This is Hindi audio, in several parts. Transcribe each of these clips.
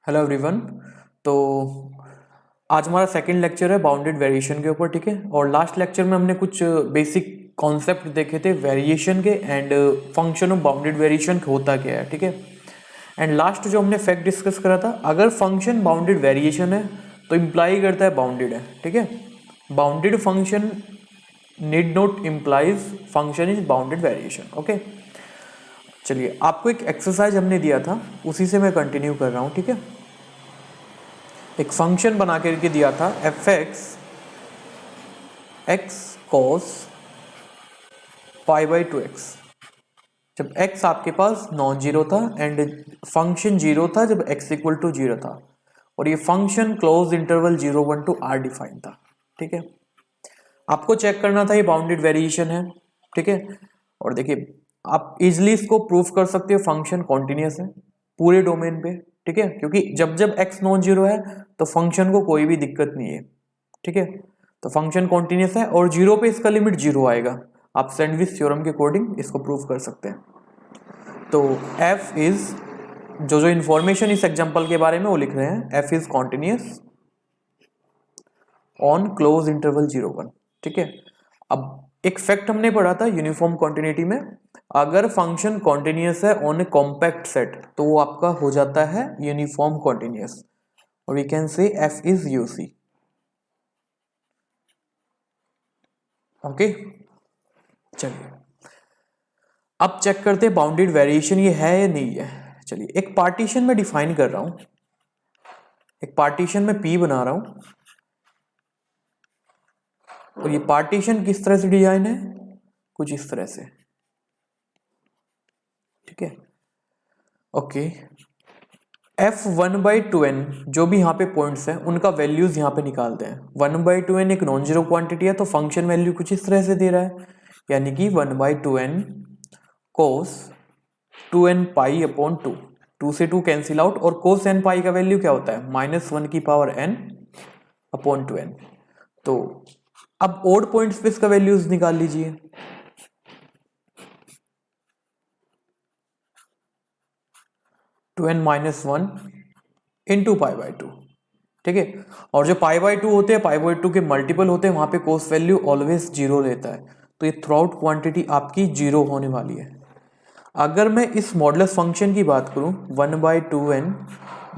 Hello everyone. तो आज हमारा सेकंड लेक्चर है बाउंडेड वेरिएशन के ऊपर, ठीक है। और लास्ट लेक्चर में हमने कुछ बेसिक कॉन्सेप्ट देखे थे वेरिएशन के and function of bounded variation होता क्या है, ठीक है। एंड लास्ट जो हमने फैक्ट डिस्कस करा था, अगर फंक्शन बाउंडेड वेरिएशन है तो इम्प्लाई करता है बाउंडेड है, ठीक है। Bounded function need not implies function is bounded variation, okay. चलिए, आपको एक एक्सरसाइज हमने दिया था, उसी से मैं कंटिन्यू कर रहा हूँ, ठीक है। एक फंक्शन बना करके दिया था f x cos pi by 2x। जब x आपके पास नॉन जीरो था एंड फंक्शन जीरो था जब x इक्वल टू जीरो था, और ये function close interval 0 1 to r define था, ठीक है। आपको चेक करना था ये बाउंडेड वेरिएशन है, ठीक है। और देखिए, आप इजिली इसको प्रूफ कर सकते हो फंक्शन कॉन्टिन्यूस है पूरे डोमेन पे, ठीक है। क्योंकि जब जब x नॉन जीरो है तो फंक्शन को कोई भी दिक्कत नहीं है, ठीक है। तो फंक्शन कॉन्टिन्यूस है और जीरो पे इसका लिमिट जीरो आएगा। आप सैंडविच थ्योरम के अकॉर्डिंग इसको प्रूफ कर सकते हैं। तो f इज जो जो इंफॉर्मेशन इस एग्जांपल के बारे में वो लिख रहे हैं, f is continuous on close interval 0 1, ठीक है। अब एक फैक्ट हमने पढ़ा था यूनिफॉर्म कॉन्टिन्यूटी में, अगर फंक्शन कॉन्टिन्यूस है ऑन ए कॉम्पैक्ट सेट तो वो आपका हो जाता है यूनिफॉर्म कॉन्टिन्यूस, और we can say f is UC, okay. चलिए, अब चेक करते हैं बाउंडेड वेरिएशन ये है या नहीं है। चलिए, एक पार्टीशन में डिफाइन कर रहा हूं, एक पार्टीशन में P बना रहा हूं, और ये पार्टीशन किस तरह से डिजाइन है, कुछ इस तरह से, ठीक है, ओके। f1/2n जो भी यहाँ पे पॉइंट्स हैं उनका वैल्यूज यहाँ पे निकालते हैं। 1/2n एक नॉन जीरो क्वांटिटी है तो फंक्शन वैल्यू कुछ इस तरह से दे रहा है, यानी कि 1/2n cos 2n pi upon 2, 2 से 2 कैंसिल आउट, और cos n पाई का वैल्यू क्या होता है -1 की पावर n अपॉन 2n। तो अब ओड पॉइंट्स पे इसका वैल्यूज निकाल लीजिए। Two n minus one into pi by two, ठीक है। और जो पाई बाई टू होते हैं, पाई बाई टू के मल्टीपल होते हैं, वहां पे कोस वैल्यू ऑलवेज जीरो लेता है, तो ये थ्रू आउट क्वांटिटी आपकी जीरो होने वाली है। अगर मैं इस मॉडुलस फंक्शन की बात करूं 1/2n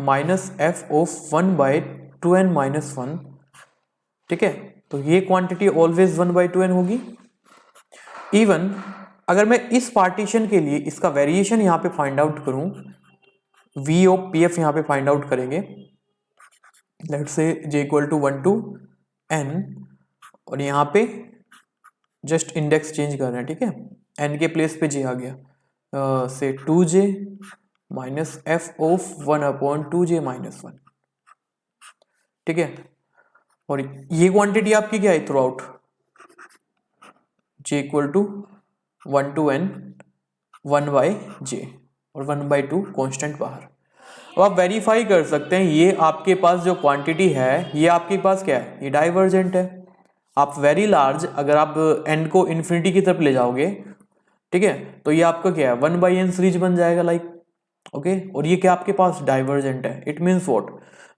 minus f of 1/2n minus 1, ठीक है, तो ये क्वांटिटी ऑलवेज 1/2n होगी। इवन अगर मैं इस पार्टीशन के लिए इसका वेरिएशन यहां पे फाइंड आउट करूं, v ऑफ पी एफ यहां पे फाइंड आउट करेंगे, let's say j equal to 1 to n, और यहाँ पे जस्ट इंडेक्स चेंज कर रहे हैं, ठीक है। n के प्लेस पे j आ गया, से 2j minus f of 1/2j minus 1, ठीक है। और ये क्वांटिटी आपकी क्या है throughout, j equal to 1 to n 1/j, और 1/2 कॉन्स्टेंट बाहर। अब आप वेरीफाई कर सकते हैं ये आपके पास जो क्वांटिटी है ये आपके पास क्या है, ये डाइवर्जेंट है। आप वेरी लार्ज अगर आप n को इन्फिनिटी की तरफ ले जाओगे, ठीक है, तो ये आपका क्या है 1/n सीरीज बन जाएगा, लाइक, ओके। और ये क्या आपके पास डाइवर्जेंट है, इट मीन्स व्हाट,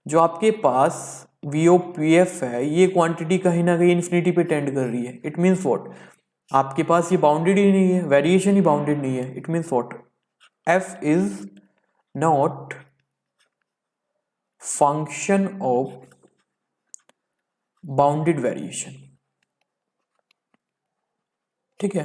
जो आपके पास वी ओ पी एफ है ये क्वांटिटी कहीं ना कहीं इन्फिनिटी पे टेंड कर रही है। इट मीन्स व्हाट, आपके पास ये बाउंडेड ही नहीं है, वेरिएशन ही बाउंडेड नहीं है। It means what, f is not function of bounded variation, ठीक है।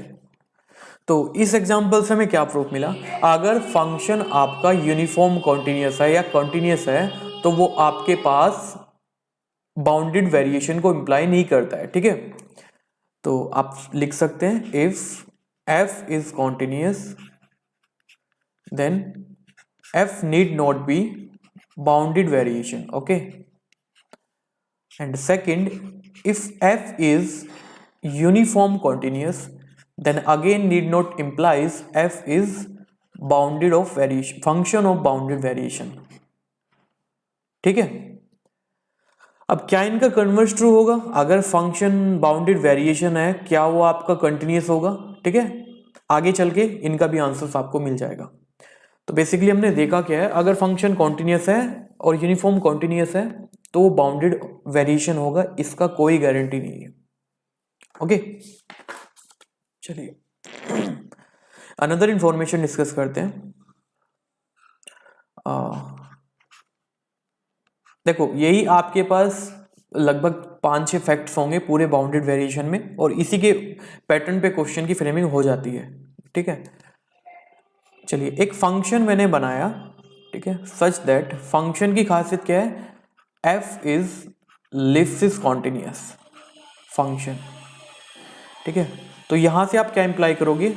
तो इस एग्जांपल से हमें क्या प्रूफ मिला, अगर फंक्शन आपका यूनिफॉर्म कॉन्टिन्यूस है या कॉन्टिन्यूस है तो वो आपके पास बाउंडेड वेरिएशन को इंप्लाई नहीं करता है, ठीक है। तो आप लिख सकते हैं if f is continuous then f need not be bounded variation, okay. And second, if f is uniform continuous, then again need not implies f is bounded of variation, function of bounded variation, ठीक है। अब क्या इनका कन्वर्स ट्रू होगा, अगर फंक्शन बाउंडेड वेरिएशन है क्या वो आपका कंटिन्यूस होगा, ठीक है। आगे चल के इनका भी आंसर आपको मिल जाएगा। तो बेसिकली हमने देखा क्या है, अगर फंक्शन कॉन्टिन्यूस है और यूनिफॉर्म कॉन्टिन्यूअस है तो वो बाउंडेड वेरिएशन होगा, इसका कोई गारंटी नहीं है। ओके चलिए अनदर इंफॉर्मेशन डिस्कस करते हैं। देखो यही आपके पास लगभग 5-6 फैक्ट्स होंगे पूरे बाउंडेड वेरिएशन में, और इसी के पैटर्न पे क्वेश्चन की फ्रेमिंग हो जाती है। ठीक है चलिए एक फंक्शन मैंने बनाया, ठीक है, सच दैट फंक्शन की खासियत क्या है, f इज लिब्सिस कॉन्टिन्यूअस फंक्शन। ठीक है तो यहां से आप क्या इंप्लाई करोगे,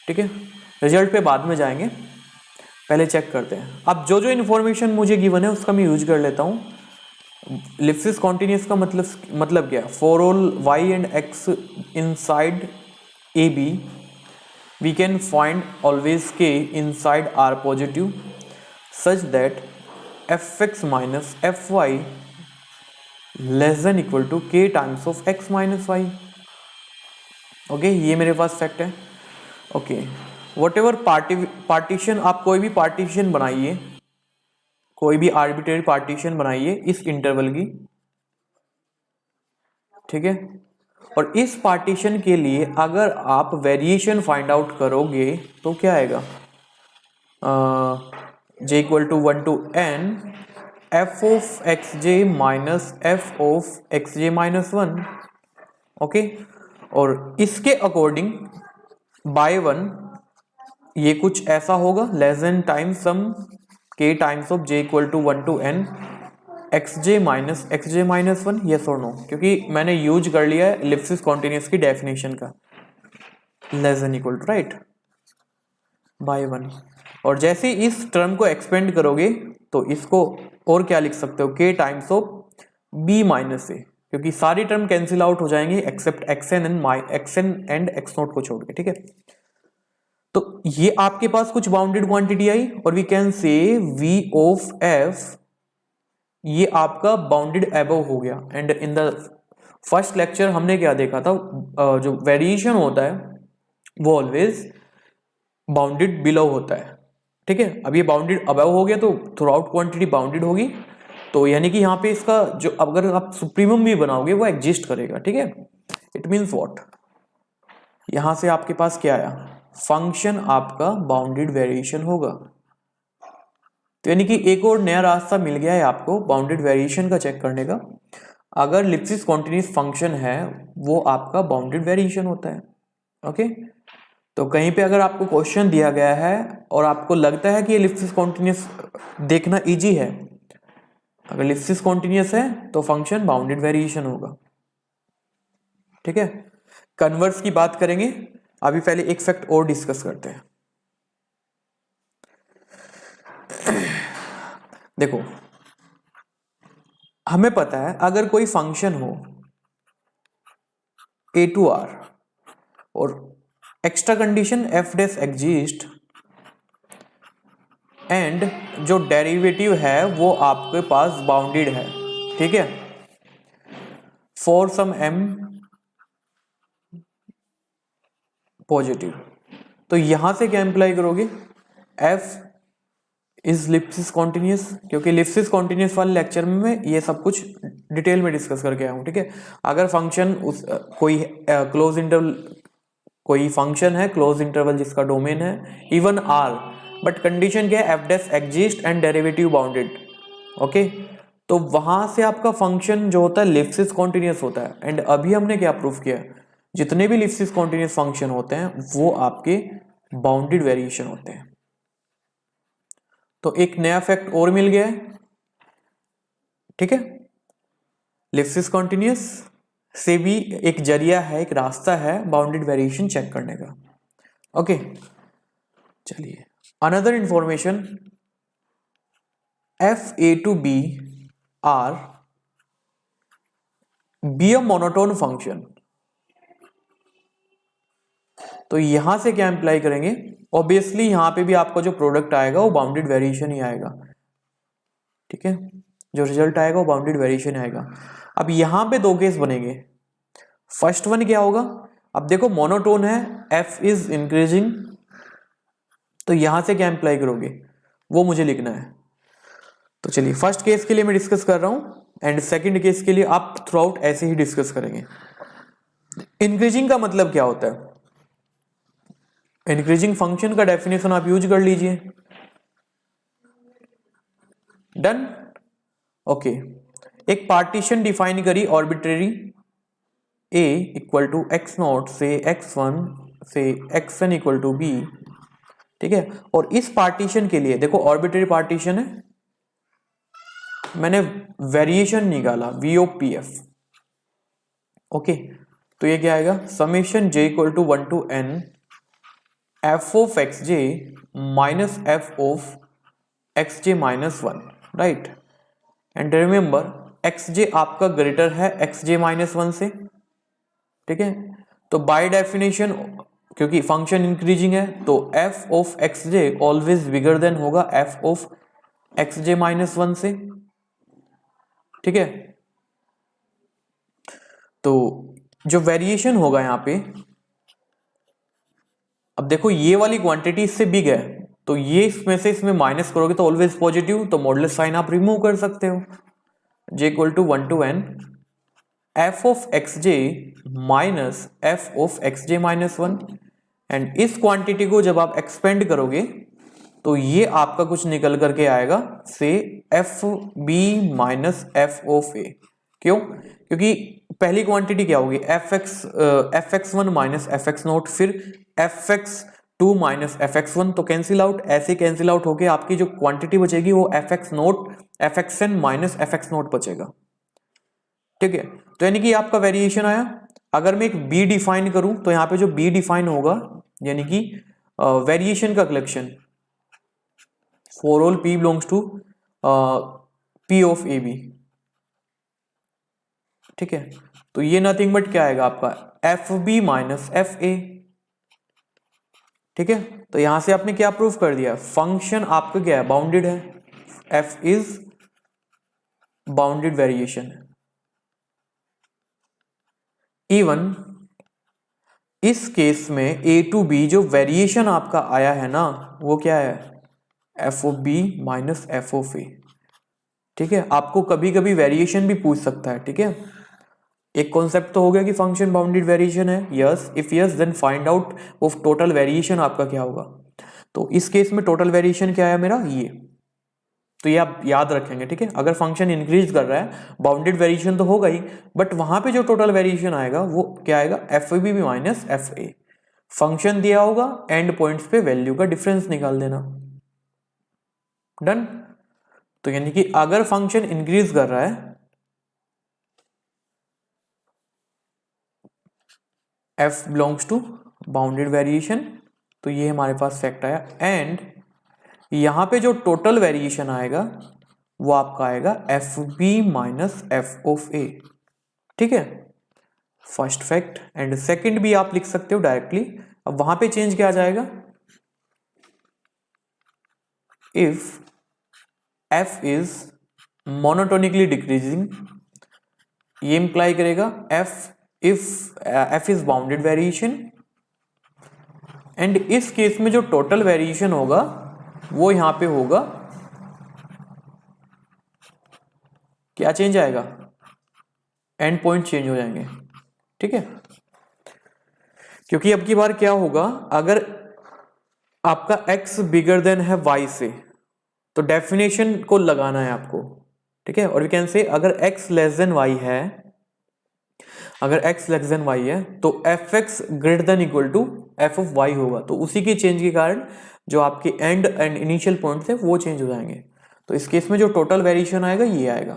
ठीक है रिजल्ट पे बाद में जाएंगे, पहले चेक करते हैं। अब जो जो इन्फॉर्मेशन मुझे गिवन है उसका मैं यूज कर लेता हूं। लिब्सिस कॉन्टिन्यूअस का मतलब क्या है, for all y and x inside a b we can find always k inside R positive such that fx minus fy less than equal to k times of x minus y। Okay ये मेरे पास फैक्ट है। ओके वट एवर पार्टीशन, आप कोई भी पार्टीशन बनाइए, कोई भी आर्बिट्रेरी पार्टीशन बनाइए इस इंटरवल की, ठीक है, और इस पार्टीशन के लिए अगर आप वेरिएशन फाइंड आउट करोगे तो क्या आएगा, j equal to 1 to n f of x j minus f of x j minus 1। Okay और इसके अकॉर्डिंग बाय 1 ये कुछ ऐसा होगा, less than time sum k times of j equal to 1 to n x j minus 1, yes और नो, क्योंकि मैंने यूज कर लिया है इलिप्सिस कॉन्टिन्यूअस की डेफिनेशन का, less than equal to right by 1। और जैसे इस टर्म को एक्सपेंड करोगे तो इसको और क्या लिख सकते हो, k times of b minus a, क्योंकि सारी टर्म कैंसिल आउट हो जाएंगे एक्सेप्ट xn एंड x0 को छोड़ के। ठीक है तो ये आपके पास कुछ बाउंडेड क्वांटिटी आई, और we can say v of f ये आपका बाउंडेड एबव हो गया। And in the first lecture हमने क्या देखा था, जो वेरिएशन होता है वो ऑलवेज बाउंडेड बिलो होता है। ठीक है अब ये बाउंडेड अबव हो गया तो थ्रू आउट क्वांटिटी बाउंडेड होगी, तो यानी कि यहाँ पे इसका जो अगर आप सुप्रीमम भी बनाओगे वो एग्जिस्ट करेगा। ठीक है इट मीन्स व्हाट, यहां से आपके पास क्या आया, फंक्शन आपका बाउंडेड वेरिएशन होगा। तो यानी कि एक और नया रास्ता मिल गया है आपको बाउंडेड वेरिएशन का चेक करने का। अगर लिब्सिस कॉन्टिन्यूअस फंक्शन है वो आपका बाउंडेड वेरिएशन होता है। ओके तो कहीं पे अगर आपको क्वेश्चन दिया गया है और आपको लगता है कि ये लिब्सिस कॉन्टिन्यूअस देखना इजी है, अगर लिब्सिस कॉन्टिन्यूअस है तो फंक्शन बाउंडेड वेरिएशन होगा। ठीक है कन्वर्स की बात करेंगे, अभी पहले एक फैक्ट और डिस्कस करते हैं। देखो हमें पता है अगर कोई फंक्शन हो a to r और extra condition f dash exist and जो डेरिवेटिव है वो आपके पास बाउंडेड है। ठीक है फॉर सम m पॉजिटिव, तो यहां से क्या इंप्लाई करोगे, f इज लिब्सिस कॉन्टिन्यूअस, क्योंकि लिब्सिस कॉन्टिन्यूअस वाले लेक्चर में मैं ये सब कुछ डिटेल में डिस्कस करके आया हूं। ठीक है अगर फंक्शन उस कोई क्लोज इंटरवल, कोई फंक्शन है क्लोज इंटरवल जिसका डोमेन है इवन आर, बट कंडीशन क्या है, F dash exist and derivative bounded. Okay तो वहां से आपका फंक्शन जो होता है लिब्सिस कॉन्टिन्यूअस होता है। एंड अभी हमने क्या प्रूफ किया, जितने भी लिब्सिस कॉन्टिन्यूअस फंक्शन होते हैं वो आपके बाउंडेड वेरिएशन होते हैं। तो एक नया फैक्ट और मिल गया है। ठीक है लिब्सिस कॉन्टिन्यूअस से भी एक जरिया है, एक रास्ता है बाउंडेड वेरिएशन चेक करने का। ओके चलिए another information, f a to b R be a monotone function, तो यहां से क्या इंप्लाई करेंगे, ऑब्वियसली यहां पे भी आपका जो प्रोडक्ट आएगा वो बाउंडेड वेरिएशन ही आएगा। ठीक है जो रिजल्ट आएगा वो बाउंडेड वेरिएशन आएगा। अब यहां पे दो केस बनेंगे, फर्स्ट वन क्या होगा, अब देखो मोनोटोन है, f इज इंक्रीजिंग, तो यहां से क्या इंप्लाई करोगे वो मुझे लिखना है, तो चलिए फर्स्ट केस के लिए मैं डिस्कस कर रहा हूं एंड सेकंड केस के लिए आप थ्रू आउट ऐसे ही डिस्कस करेंगे। इंक्रीजिंग का मतलब क्या होता है? इंक्रीजिंग फंक्शन का डेफिनेशन आप यूज कर लीजिए। डन। ओके, एक पार्टीशन डिफाइन करी arbitrary a equal to x not से x1 से xn इक्वल टू b, ठीक है। और इस पार्टीशन के लिए देखो ऑर्बिट्रेरी पार्टीशन है, मैंने वेरिएशन निकाला v of P f. Okay, तो ये क्या आएगा? Summation j equal to 1 to n f of x j minus f of x j minus 1, right. And remember x j आपका ग्रेटर है एक्स जे माइनस 1 से, ठीक है। तो बाय डेफिनेशन क्योंकि फंक्शन इंक्रीजिंग है तो f of x J always bigger than होगा f of x j minus 1 से, ठीक है। तो जो वेरिएशन होगा यहां पे, अब देखो ये वाली क्वांटिटी इससे बिग है तो ये इसमें से इसमें माइनस करोगे तो ऑलवेज पॉजिटिव, तो मॉडुलस साइन आप रिमूव कर सकते हो। j equal to 1 to n f of x j minus f of x j minus 1, and इस क्वांटिटी को जब आप एक्सपेंड करोगे तो ये आपका कुछ निकल करके आएगा से f b minus f of a. क्यों? क्योंकि पहली क्वांटिटी क्या होगी? F x one minus f x naught, फिर f x two minus f x one, तो कैंसिल आउट, ऐसे कैंसिल आउट होके आपकी जो क्वांटिटी बचेगी वो f x naught f x n minus f x naught बचेगा, ठीक है। तो यानी कि आपका वेरिएशन आया। अगर मैं एक बी डिफाइन करूं तो यहां पे जो बी डिफाइन होगा यानी कि वेरिएशन का collection for all p belongs to p of a b, ठीक है। तो ये नथिंग बट क्या आएगा आपका f b minus f a, ठीक है। तो यहां से आपने क्या प्रूफ कर दिया? फंक्शन आपका क्या है? बाउंडेड है, f is bounded variation. Even इस केस में a टू b जो वेरिएशन आपका आया है ना वो क्या है? f of b minus f of a, ठीक है। आपको कभी कभी वेरिएशन भी पूछ सकता है, ठीक है। एक कॉन्सेप्ट तो हो गया कि फंक्शन बाउंडेड वेरिएशन है, yes. If yes then find out of total variation आपका क्या होगा। तो इस केस में टोटल वेरिएशन क्या है मेरा? ये, तो ये आप याद रखेंगे, ठीक है। अगर फंक्शन इंक्रीज कर रहा है बाउंडेड वेरिएशन तो होगा ही, बट वहां पे जो टोटल वेरिएशन आएगा वो क्या आएगा? F b minus f a. Function दिया होगा, एंड पॉइंट्स पे वैल्यू का डिफरेंस निकाल देना। डन। तो यानी कि अगर फंक्शन इंक्रीज कर रहा है f belongs to bounded variation, तो ये हमारे पास फैक्ट आया। एंड यहां पे जो टोटल वेरिएशन आएगा वो आपका आएगा f b minus f of a, ठीक है। First fact. एंड सेकंड भी आप लिख सकते हो डायरेक्टली। अब वहां पे चेंज क्या आ जाएगा? If f is monotonically decreasing, ये इंप्लाई करेगा f is bounded variation, and इस केस में जो टोटल वेरिएशन होगा वो यहां पे होगा क्या चेंज आएगा? एंड पॉइंट चेंज हो जाएंगे, ठीक है। क्योंकि अब की बार क्या होगा, अगर आपका x बिगर देन है y से तो डेफिनेशन को लगाना है आपको, ठीक है। और वी कैन से अगर x लेस देन y है, अगर x लेस देन y है तो fx greater than equal to f of y होगा। तो उसी के चेंज के कारण जो आपके एंड इनिशियल पॉइंट थे वो चेंज हो जाएंगे। तो इस केस में जो टोटल वेरिएशन आएगा ये आएगा।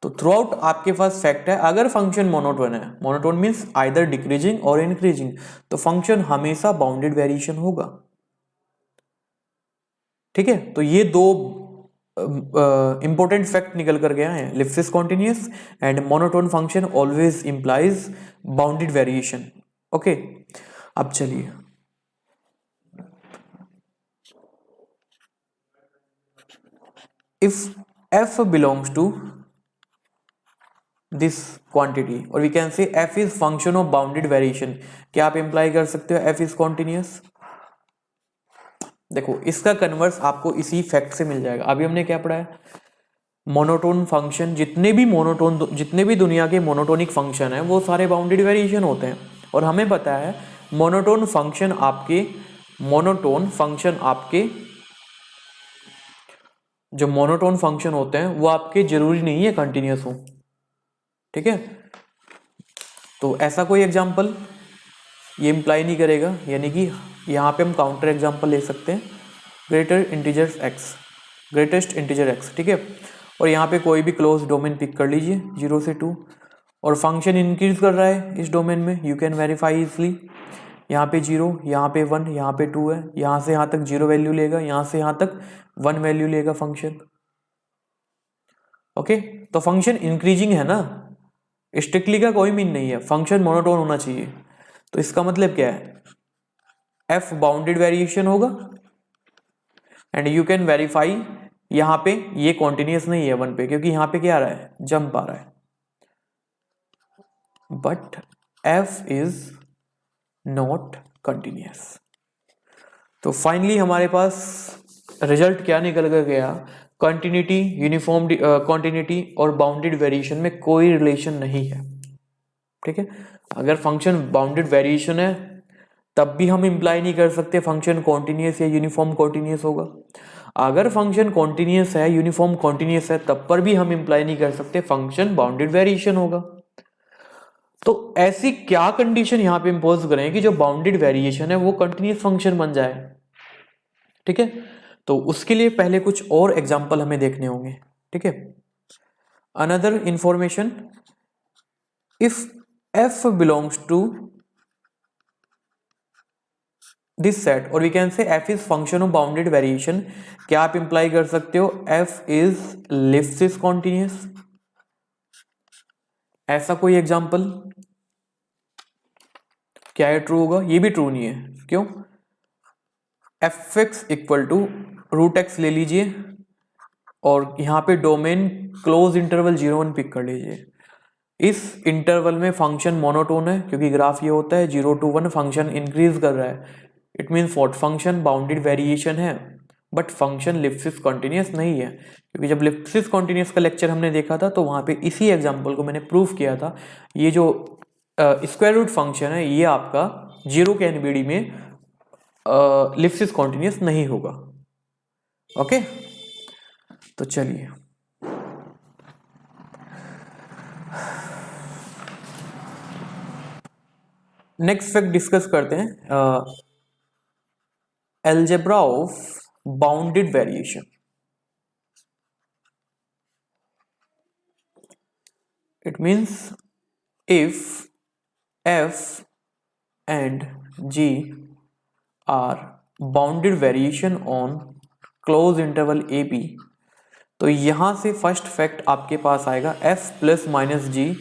तो थ्रू आउट आपके पास फैक्ट है, अगर फंक्शन मोनोटोन है, मोनोटोन मीन्स आइदर डिक्रीजिंग और इंक्रीजिंग, तो फंक्शन हमेशा बाउंडेड वेरिएशन होगा, ठीक है। तो ये दो इंपॉर्टेंट फैक्ट निकल कर गया है। Lipschitz continuous and monotone function always implies bounded variation. Okay, अब चलिए if f belongs to this quantity or we can say f is function of bounded variation, क्या आप इंप्लाई कर सकते हो f is continuous? देखो इसका कन्वर्स आपको इसी फैक्ट से मिल जाएगा। अभी हमने क्या पढ़ा है, मोनोटोन फंक्शन, जितने भी दुनिया के मोनोटोनिक फंक्शन है वो सारे बाउंडेड वेरिएशन होते हैं। और हमें पता है मोनोटोन फंक्शन आपके जो मोनोटोन फंक्शन होते हैं वो आपके जरूरी नहीं है कंटिन्यूस हो, ठीक है। तो ऐसा कोई एग्जांपल ये इम्प्लाई नहीं करेगा, यानी कि यहाँ पे हम काउंटर एग्जांपल ले सकते हैं, ग्रेटेस्ट इंटीजर एक्स, ठीक है। और यहाँ पे कोई भी क्लोज डोमेन पिक कर लीजिए 0 से 2, और फंक्शन इंक्रीज कर रहा है इस डोमेन में, यू कैन वेरीफाई इजली। यहाँ पे 0, यहाँ पे 1, यहाँ पे 2 है, यहाँ से यहाँ तक 0 वैल्यू लेगा, यहाँ से यहाँ तक 1 वैल्यू लेगा फंक्शन, ओके। तो फंक्शन इंक्रीजिंग है ना, स्ट्रिक्टली का कोई मीन नहीं है, फंक्शन मोनोटोन होना चाहिए। तो इसका मतलब क्या है, एफ बाउंडेड वेरिएशन होगा एंड यू कैन वेरीफाई। यहाँ पे ये कॉन्टिन्यूस नहीं है 1 पे, क्योंकि यहाँ पे क्या आ रहा है, जंप आ रहा है, but F is not continuous. तो फाइनली हमारे पास रिजल्ट क्या निकल कर गया, कंटिन्यूटी, यूनिफॉर्म कॉन्टिन्यूटी और बाउंडेड वेरिएशन में कोई रिलेशन नहीं है, ठीक है। अगर फंक्शन बाउंडेड वेरिएशन है तब भी हम इंप्लाई नहीं कर सकते फंक्शन कॉन्टिन्यूस या यूनिफॉर्म कॉन्टिन्यूस होगा। अगर फंक्शन कॉन्टिन्यूस है, यूनिफॉर्म कॉन्टिन्यूस है, तब पर भी हम इंप्लाई नहीं कर सकते फंक्शन बाउंडेड वेरिएशन होगा। तो ऐसी क्या कंडीशन यहां पे इंपोज करें कि जो बाउंडेड वेरिएशन है वो कंटिन्यूस फंक्शन बन जाए, ठीक है। तो उसके लिए पहले कुछ और एग्जांपल हमें देखने होंगे, ठीक है। Another information, if f belongs to this set, or we can say f is function of bounded variation, क्या आप इंप्लाई कर सकते हो f is Lipschitz continuous? ऐसा कोई एग्जांपल, क्या ये ट्रू होगा? ये भी ट्रू नहीं है, क्यों? fx equal to root x ले लीजिए और यहाँ पे डोमेन क्लोज इंटरवल 0-1 पिक कर लीजिए। इस इंटरवल में फंक्शन मोनोटोन है, क्योंकि ग्राफ ये होता है 0 to 1 फंक्शन इंक्रीज कर रहा है, it means what, function bounded variation है, बट फंक्शन लिप्सिस कॉन्टिन्यूस नहीं है। क्योंकि जब लिप्सिस कॉन्टिन्यूस का लेक्चर हमने देखा था तो वहाँ पे इसी एग्जाम्पल को मैंने प्रूव किया था, ये जो स्क्वायर रूट फंक्शन है ये आपका 0 के एनबीडी में लिप्सिस कॉन्टिन्यूस नहीं होगा, ओके। तो चलिए नेक्स्ट फैक्ट डिस्कस करते हैं, algebra of bounded variation. It means if f and g are bounded variation on closed interval ab, तो यहां से फर्स्ट फैक्ट आपके पास आएगा f plus minus g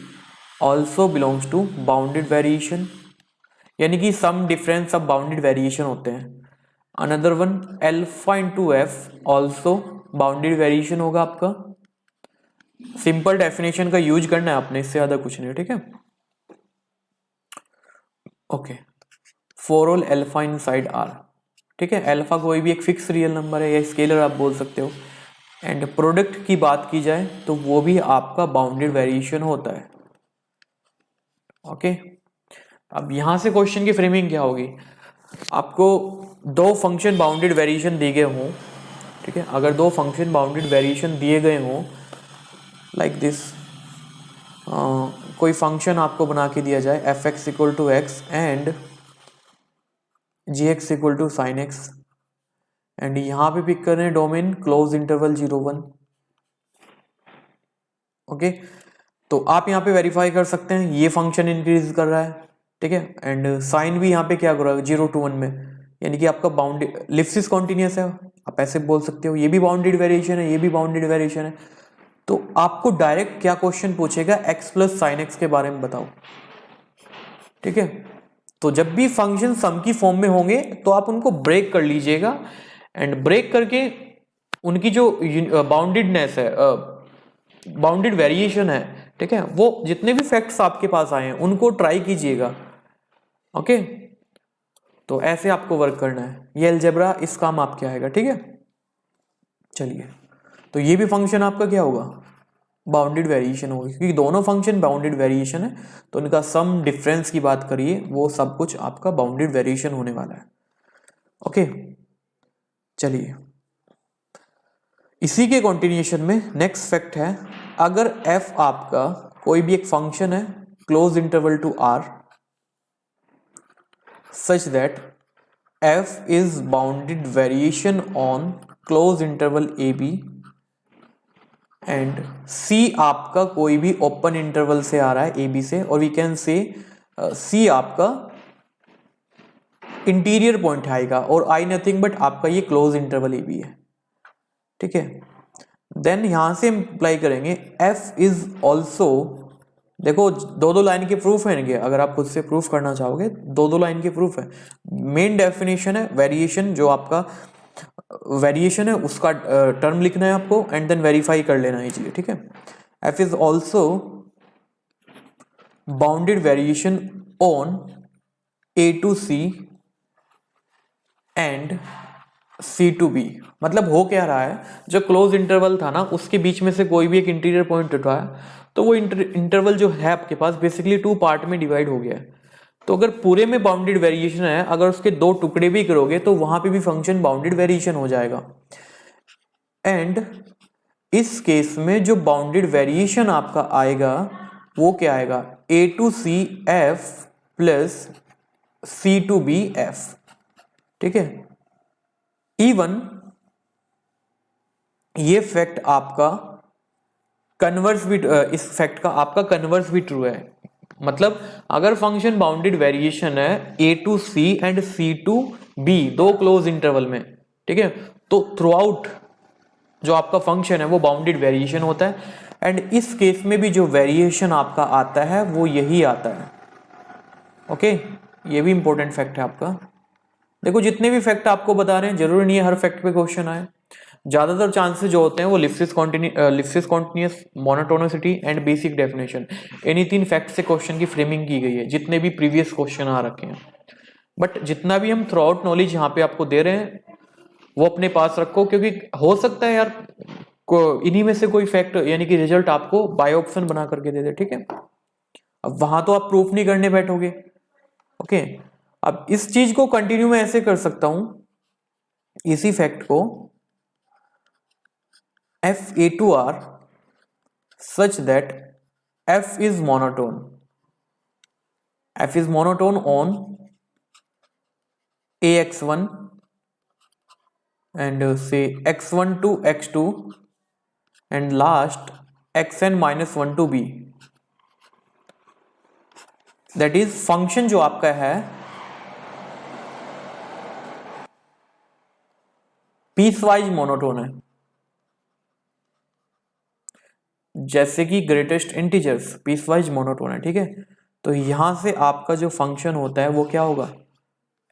also belongs to bounded variation, यानी कि sum difference of bounded variation होते हैं। Another one alpha into f also bounded variation होगा आपका। सिंपल डेफिनेशन का यूज करना है आपने, इससे ज्यादा कुछ नहीं, ठीक है। Okay, for all alpha inside R, ठीक है। अल्फा कोई भी एक फिक्स रियल नंबर है या स्केलर आप बोल सकते हो, एंड प्रोडक्ट की बात की जाए तो वो भी आपका बाउंडेड वेरिएशन होता है, ओके। अब यहां से क्वेश्चन की फ्रेमिंग क्या होगी, आपको दो फंक्शन बाउंडेड वेरिएशन दिए गए हों, ठीक है। अगर दो फंक्शन बाउंडेड वेरिएशन दिए गए हों लाइक दिस, कोई फंक्शन आपको बना के दिया जाए f x equal to x and g x equal to sine x, and यहाँ पे पिक कर रहे हैं डोमेन क्लोज इंटरवल 0-1, ओके। तो आप यहाँ पे वेरीफाई कर सकते हैं ये फंक्शन इंक्रीज कर रहा है, ठीक है, एंड साइन भी यहाँ पे क्या कर रहा है 0 to 1 में, यानी कि आपका बाउंडेड लिप्सिस कॉन्टिन्यूस है, आप ऐसे बोल सकते हो। ये भी बाउंडेड वेरिएशन है, ये भी बाउंडेड वेरिएशन है। तो आपको डायरेक्ट क्या क्वेश्चन पूछेगा, एक्स प्लस साइन एक्स के बारे में बताओ, ठीक है। तो जब भी फंक्शन सम की फॉर्म में होंगे तो आप उनको ब्रेक कर लीजिएगा, एंड ब्रेक करके उनकी जो बाउंडेडनेस है, बाउंडेड वेरिएशन है, ठीक है, वो जितने भी फैक्ट्स आपके पास आए हैं उनको ट्राई कीजिएगा, ओके। तो ऐसे आपको वर्क करना है, ये अलजेब्रा इस काम आपके आएगा, ठीक है। चलिए, तो ये भी फंक्शन आपका क्या होगा, बाउंडेड वेरिएशन होगी, क्योंकि दोनों फंक्शन बाउंडेड वेरिएशन है, तो उनका सम डिफरेंस की बात करिए, वो सब कुछ आपका बाउंडेड वेरिएशन होने वाला है। ओके, चलिए, इसी के कंटिन्यूएशन में नेक्स्ट फैक्ट है, अगर f आपका कोई भी एक फंक्शन है close interval to r such that f is bounded variation on close interval ab and c आपका कोई भी ओपन इंटरवल से आ रहा है ab से, और वी कैन से c आपका इंटीरियर पॉइंट आएगा और i नथिंग बट आपका ये क्लोज इंटरवल ab है, ठीक है। देन यहां से अप्लाई करेंगे f इज ऑल्सो, देखो दो दो लाइन के प्रूफ है इनके, अगर आप खुद से प्रूफ करना चाहोगे दो दो लाइन के प्रूफ है। मेन डेफिनेशन है वेरिएशन, जो आपका वेरिएशन है उसका टर्म लिखना है आपको एंड देन वेरीफाई कर लेना है चीजें, ठीक है। f is also bounded variation on a to c and c to b, मतलब हो क्या रहा है, जो क्लोज इंटरवल था ना उसके बीच में से कोई भी एक इंटीरियर पॉइंट उठाया, तो वो इंटरवल जो है आपके पास बेसिकली टू पार्ट में डिवाइड हो गया है। तो अगर पूरे में बाउंडेड वेरिएशन है, अगर उसके दो टुकड़े भी करोगे तो वहां पे भी फंक्शन बाउंडेड वेरिएशन हो जाएगा। एंड इस केस में जो बाउंडेड वेरिएशन आपका आएगा वो क्या आएगा, a to c f plus c to b f, ठीक है। इवन ये फैक्ट आपका कन्वर्स भी, इस फैक्ट का आपका कन्वर्स भी ट्रू है, मतलब अगर फंक्शन बाउंडेड वेरिएशन है a to c and c to b दो क्लोज इंटरवल में, ठीक है, तो थ्रू आउट जो आपका फंक्शन है वो बाउंडेड वेरिएशन होता है। एंड इस केस में भी जो वेरिएशन आपका आता है वो यही आता है। ओके, ये भी इंपॉर्टेंट फैक्ट है आपका। देखो जितने भी फैक्ट आपको बता रहे हैं जरूरी नहीं है हर फैक्ट पे क्वेश्चन आए, ज्यादातर चांसेस जो होते हैं वो Lipschitz continuous, monotonicity and basic definition, इन्हीं तीन फैक्ट से क्वेश्चन की फ्रेमिंग की गई है जितने भी प्रीवियस क्वेश्चन आ रखे हैं। बट जितना भी हम थ्रू आउट नॉलेज यहाँ पे आपको दे रहे हैं वो अपने पास रखो, क्योंकि हो सकता है यार इन्हीं में से कोई फैक्ट यानी कि रिजल्ट आपको बाय ऑप्शन बना करके दे दे, ठीक है। अब वहां तो आप प्रूफ नहीं करने बैठोगे। ओके, अब इस चीज को कंटिन्यू में ऐसे कर सकता हूं, इसी फैक्ट को f a to r such that f is monotone, f is monotone on ax1 and say x1 to x2 and last xn minus 1 to b, that is function जो आपका है पीसवाइज मोनोटोन है, जैसे कि ग्रेटेस्ट इंटीजर्स पीसवाइज मोनोटोन है, ठीक है। तो यहां से आपका जो फंक्शन होता है वो क्या होगा,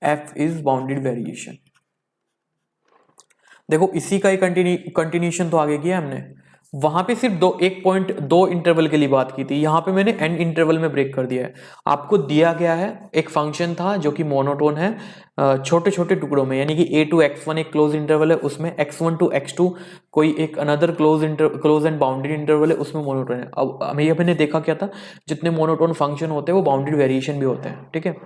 f इज बाउंडेड वेरिएशन। देखो इसी का ही कंटिन्यूशन तो आगे किया हमने, वहां पे सिर्फ एक पॉइंट दो इंटरवल के लिए बात की थी, यहां पे मैंने n इंटरवल में ब्रेक कर दिया है। आपको दिया गया है एक फंक्शन था जो कि मोनोटोन है छोटे छोटे टुकड़ों में, यानी कि a टू x1 एक क्लोज इंटरवल है, उसमें x1 टू x2 कोई एक another close and bounded interval है, उसमें मोनोटोन है। अब हमें मैंने देखा क्या था, जितने मोनोटोन फंक्शन होते हैं वो बाउंडेड वेरिएशन भी होते हैं, ठीक है।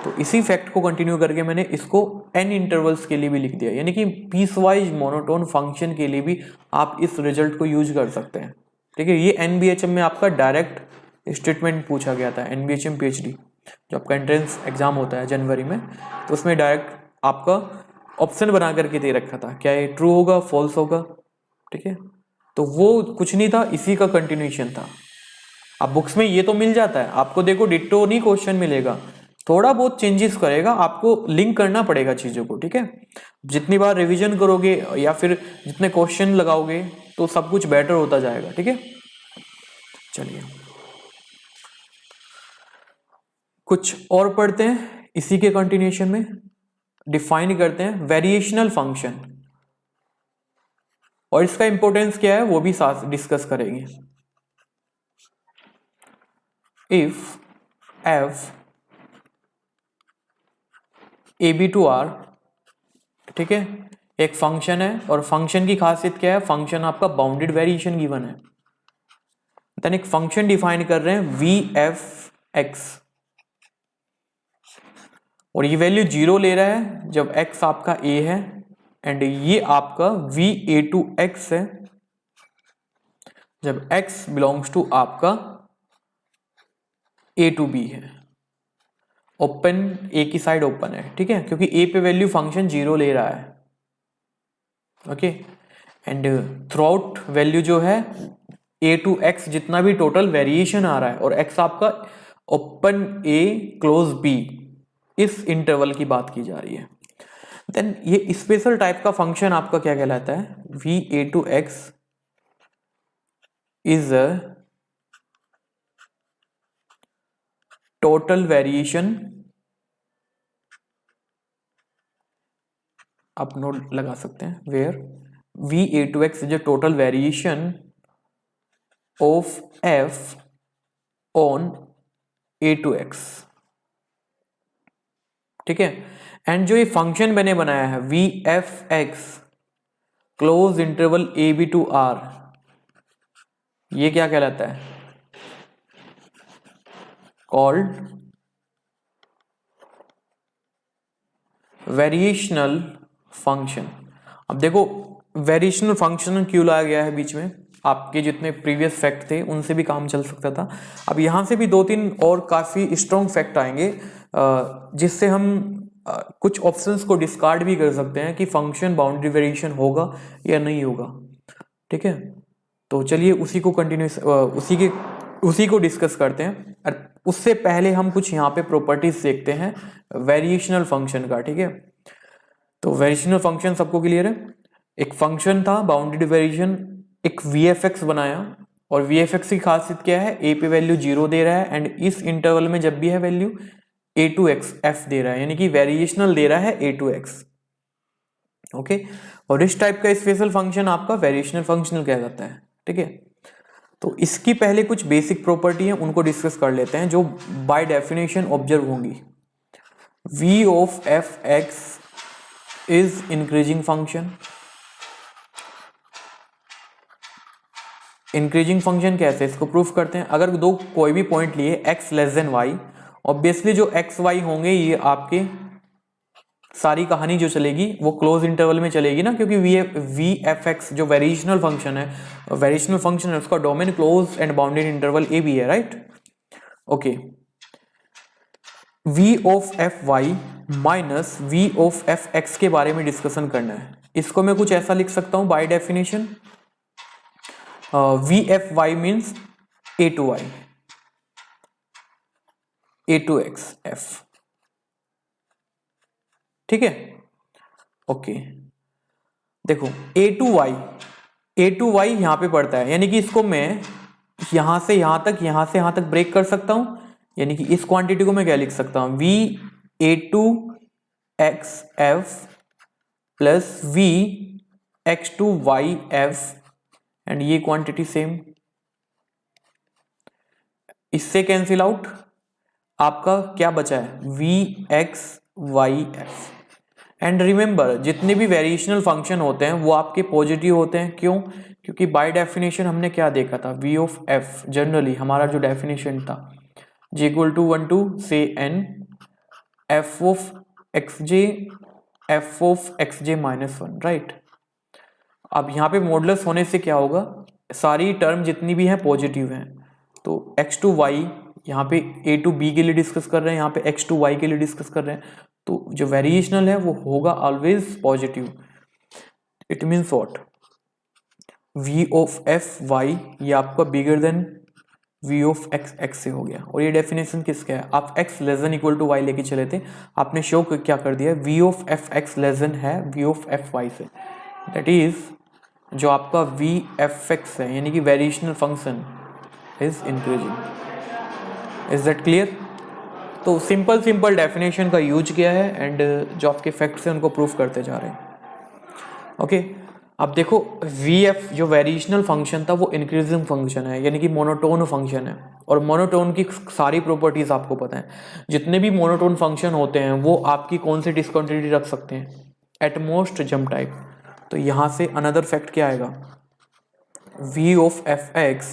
तो इसी फैक्ट को कंटिन्यू करके मैंने इसको n इंटरवल्स के लिए भी लिख दिया, यानी कि पीसवाइज मोनोटोन फंक्शन के लिए भी आप इस रिजल्ट को यूज कर सकते हैं, ठीक है। ये NBHM में आपका डायरेक्ट स्टेटमेंट पूछा गया था, NBHM PhD जो आपका एंट्रेंस एग्जाम होता है जनवरी में, तो उसमें डायरेक्ट आपका ऑप्शन बना करके दे रखा था, क्या ये ट्रू होगा फॉल्स होगा, ठीक है। तो वो कुछ नहीं था, इसी का कंटिन्यूएशन था। अब बुक्स में ये तो मिल जाता है आपको, देखो डिट्टो नहीं क्वेश्चन मिलेगा, थोड़ा बहुत चेंजेस करेगा, आपको लिंक करना पड़ेगा चीजों को, ठीक है। जितनी बार रिवीजन करोगे या फिर जितने क्वेश्चन लगाओगे तो सब कुछ बेटर होता जाएगा, ठीक है। चलिए कुछ और पढ़ते हैं इसी के कंटिन्यूएशन में, डिफाइन करते हैं वेरिएशनल फंक्शन, और इसका इंपॉर्टेंस क्या है वो भी साथ डिस्कस करेंगे। If f AB to R, ठीक है, एक फंक्शन है और फंक्शन की खासियत क्या है, फंक्शन आपका बाउंडेड वेरिएशन गिवन है। देन एक फंक्शन डिफाइन कर रहे हैं VF(x) और ये वैल्यू 0 ले रहा है जब x आपका a है, एंड ये आपका VA2x है जब x बिलोंग्स टू आपका A to B है। ओपन, a की साइड ओपन है, ठीक है, क्योंकि a पे वैल्यू फंक्शन 0 ले रहा है। Okay, and through out value जो है a to x जितना भी टोटल वेरिएशन आ रहा है, और x आपका ओपन a क्लोज b, इस इंटरवल की बात की जा रही है। देन ये स्पेशल टाइप का फंक्शन आपका क्या कहलाता है, VA2x is a total variation, आप नोट लगा सकते हैं, where VA2x is a total variation of f on A2x, ठीक है। एंड जो ये फंक्शन मैंने बनाया है VF(x) close interval AB to R, ये क्या कहलाता है, कॉल्ड वेरिएशनल फंक्शन। अब देखो वेरिएशनल फंक्शन क्यों लाया गया है बीच में, आपके जितने प्रीवियस फैक्ट थे उनसे भी काम चल सकता था। अब यहाँ से भी 2-3 और काफ़ी स्ट्रॉन्ग फैक्ट आएंगे जिससे हम कुछ ऑप्शंस को डिस्कार्ड भी कर सकते हैं कि फंक्शन बाउंड्री वेरिएशन होगा या नहीं होगा, ठीक है। तो चलिए उसी को कंटिन्यूस उसी को डिस्कस करते हैं। उससे पहले हम कुछ यहाँ पे प्रॉपर्टीज देखते हैं वेरिएशनल फंक्शन का, ठीक है। तो वेरिएशनल फंक्शन सबको क्लियर है, एक फंक्शन था बाउंडेड वेरिएशन, एक VF(x) बनाया, और VF(x) की खासियत क्या है, a पे वैल्यू 0 दे रहा है, एंड इस इंटरवल में जब भी है वैल्यू A2x f दे रहा है, यानी कि वेरिएशनल दे रहा है A2x, ओके। और इस टाइप का स्पेशल फंक्शन आपका वेरिएशनल फंक्शन कहलाता है, ठीक है। तो इसकी पहले कुछ बेसिक प्रॉपर्टी है उनको डिस्कस कर लेते हैं जो बाय डेफिनेशन ऑब्जर्व होंगी। V(f(x) is increasing function. Increasing function कैसे, इसको प्रूफ करते हैं। अगर दो कोई भी पॉइंट लिए x less then y, obviously जो x y होंगे ये आपके सारी कहानी जो चलेगी वो क्लोज इंटरवल में चलेगी ना, क्योंकि VF(x) जो वेरिएशनल फंक्शन है उसका domain close and bounded interval a भी है, right, okay. V(f(y) minus V(f(x) के बारे में डिस्कशन करना है। इसको मैं कुछ ऐसा लिख सकता हूं by definition, VF(y) means a to y, A2x f, ठीक है, ओके। देखो a to y यहां पे पड़ता है, यानी कि इसको मैं यहां से यहां तक ब्रेक कर सकता हूं, यानी कि इस क्वांटिटी को मैं क्या लिख सकता हूं, VA2x f plus VX2y f, and ये क्वांटिटी सेम, इससे कैंसिल आउट, आपका क्या बचा है VXYF। एंड रिमेंबर जितने भी वेरिएशनल फंक्शन होते हैं वो आपके पॉजिटिव होते हैं, क्यों, क्योंकि बाय डेफिनेशन हमने क्या देखा था, V(f) जनरली हमारा जो डेफिनेशन था J = 1 to say n f(xj) f(xj - 1), right. अब यहाँ पे मॉडुलस होने से क्या होगा, सारी टर्म जितनी भी हैं पॉजिटिव हैं, तो x to y यहाँ पे a to b के लिए डिस्कस कर रहे हैं, यहाँ पे x to y के लिए डिस्कस कर रहे हैं, तो जो वेरिएशनल है वो होगा always positive. It means what, V(f(y) ये आपका बिगर देन V(x) से हो गया, और ये डेफिनेशन किसका है, आप x less than equal to y लेके चले थे, आपने शो क्या कर दिया, V(f(x) लेस देन है V(f(y) से, दैट इज जो आपका VF(x) है, यानी कि variational function is increasing. Is that clear? तो सिंपल डेफिनेशन का यूज किया है, एंड जो आपके फैक्ट्स हैं उनको प्रूफ करते जा रहे हैं, ओके। अब देखो वी एफ जो वेरिएशनल फंक्शन था वो इंक्रीजिंग फंक्शन है, यानी कि मोनोटोन फंक्शन है, और मोनोटोन की सारी प्रॉपर्टीज आपको पता है। जितने भी मोनोटोन फंक्शन होते हैं वो आपकी कौन सी डिसकंटिन्यूटी रख सकते हैं, एटमोस्ट जंप टाइप। तो यहां से अनदर फैक्ट क्या आएगा, v of fx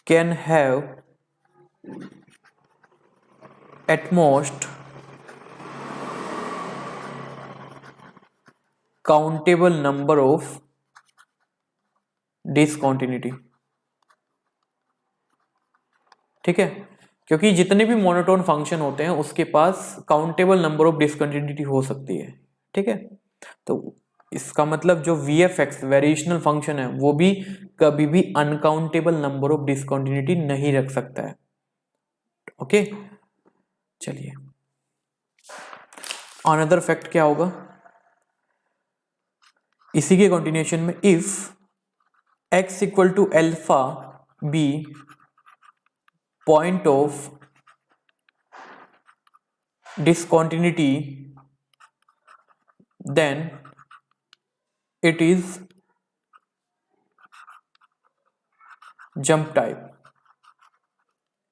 can have at most countable number of discontinuity। ठीक है, क्योंकि जितने भी मोनोटोन फंक्शन होते हैं उसके पास काउंटेबल नंबर ऑफ डिसकंटिन्यूटी हो सकती है। ठीक है, तो इसका मतलब जो V F x variational function है वो भी कभी भी अनकाउंटेबल नंबर ऑफ डिसकंटिन्यूटी नहीं रख सकता है। ओके, चलिए अनदर फैक्ट क्या होगा इसी के कंटिन्यूएशन में, if x equal to alpha be point of discontinuity then it is jump type।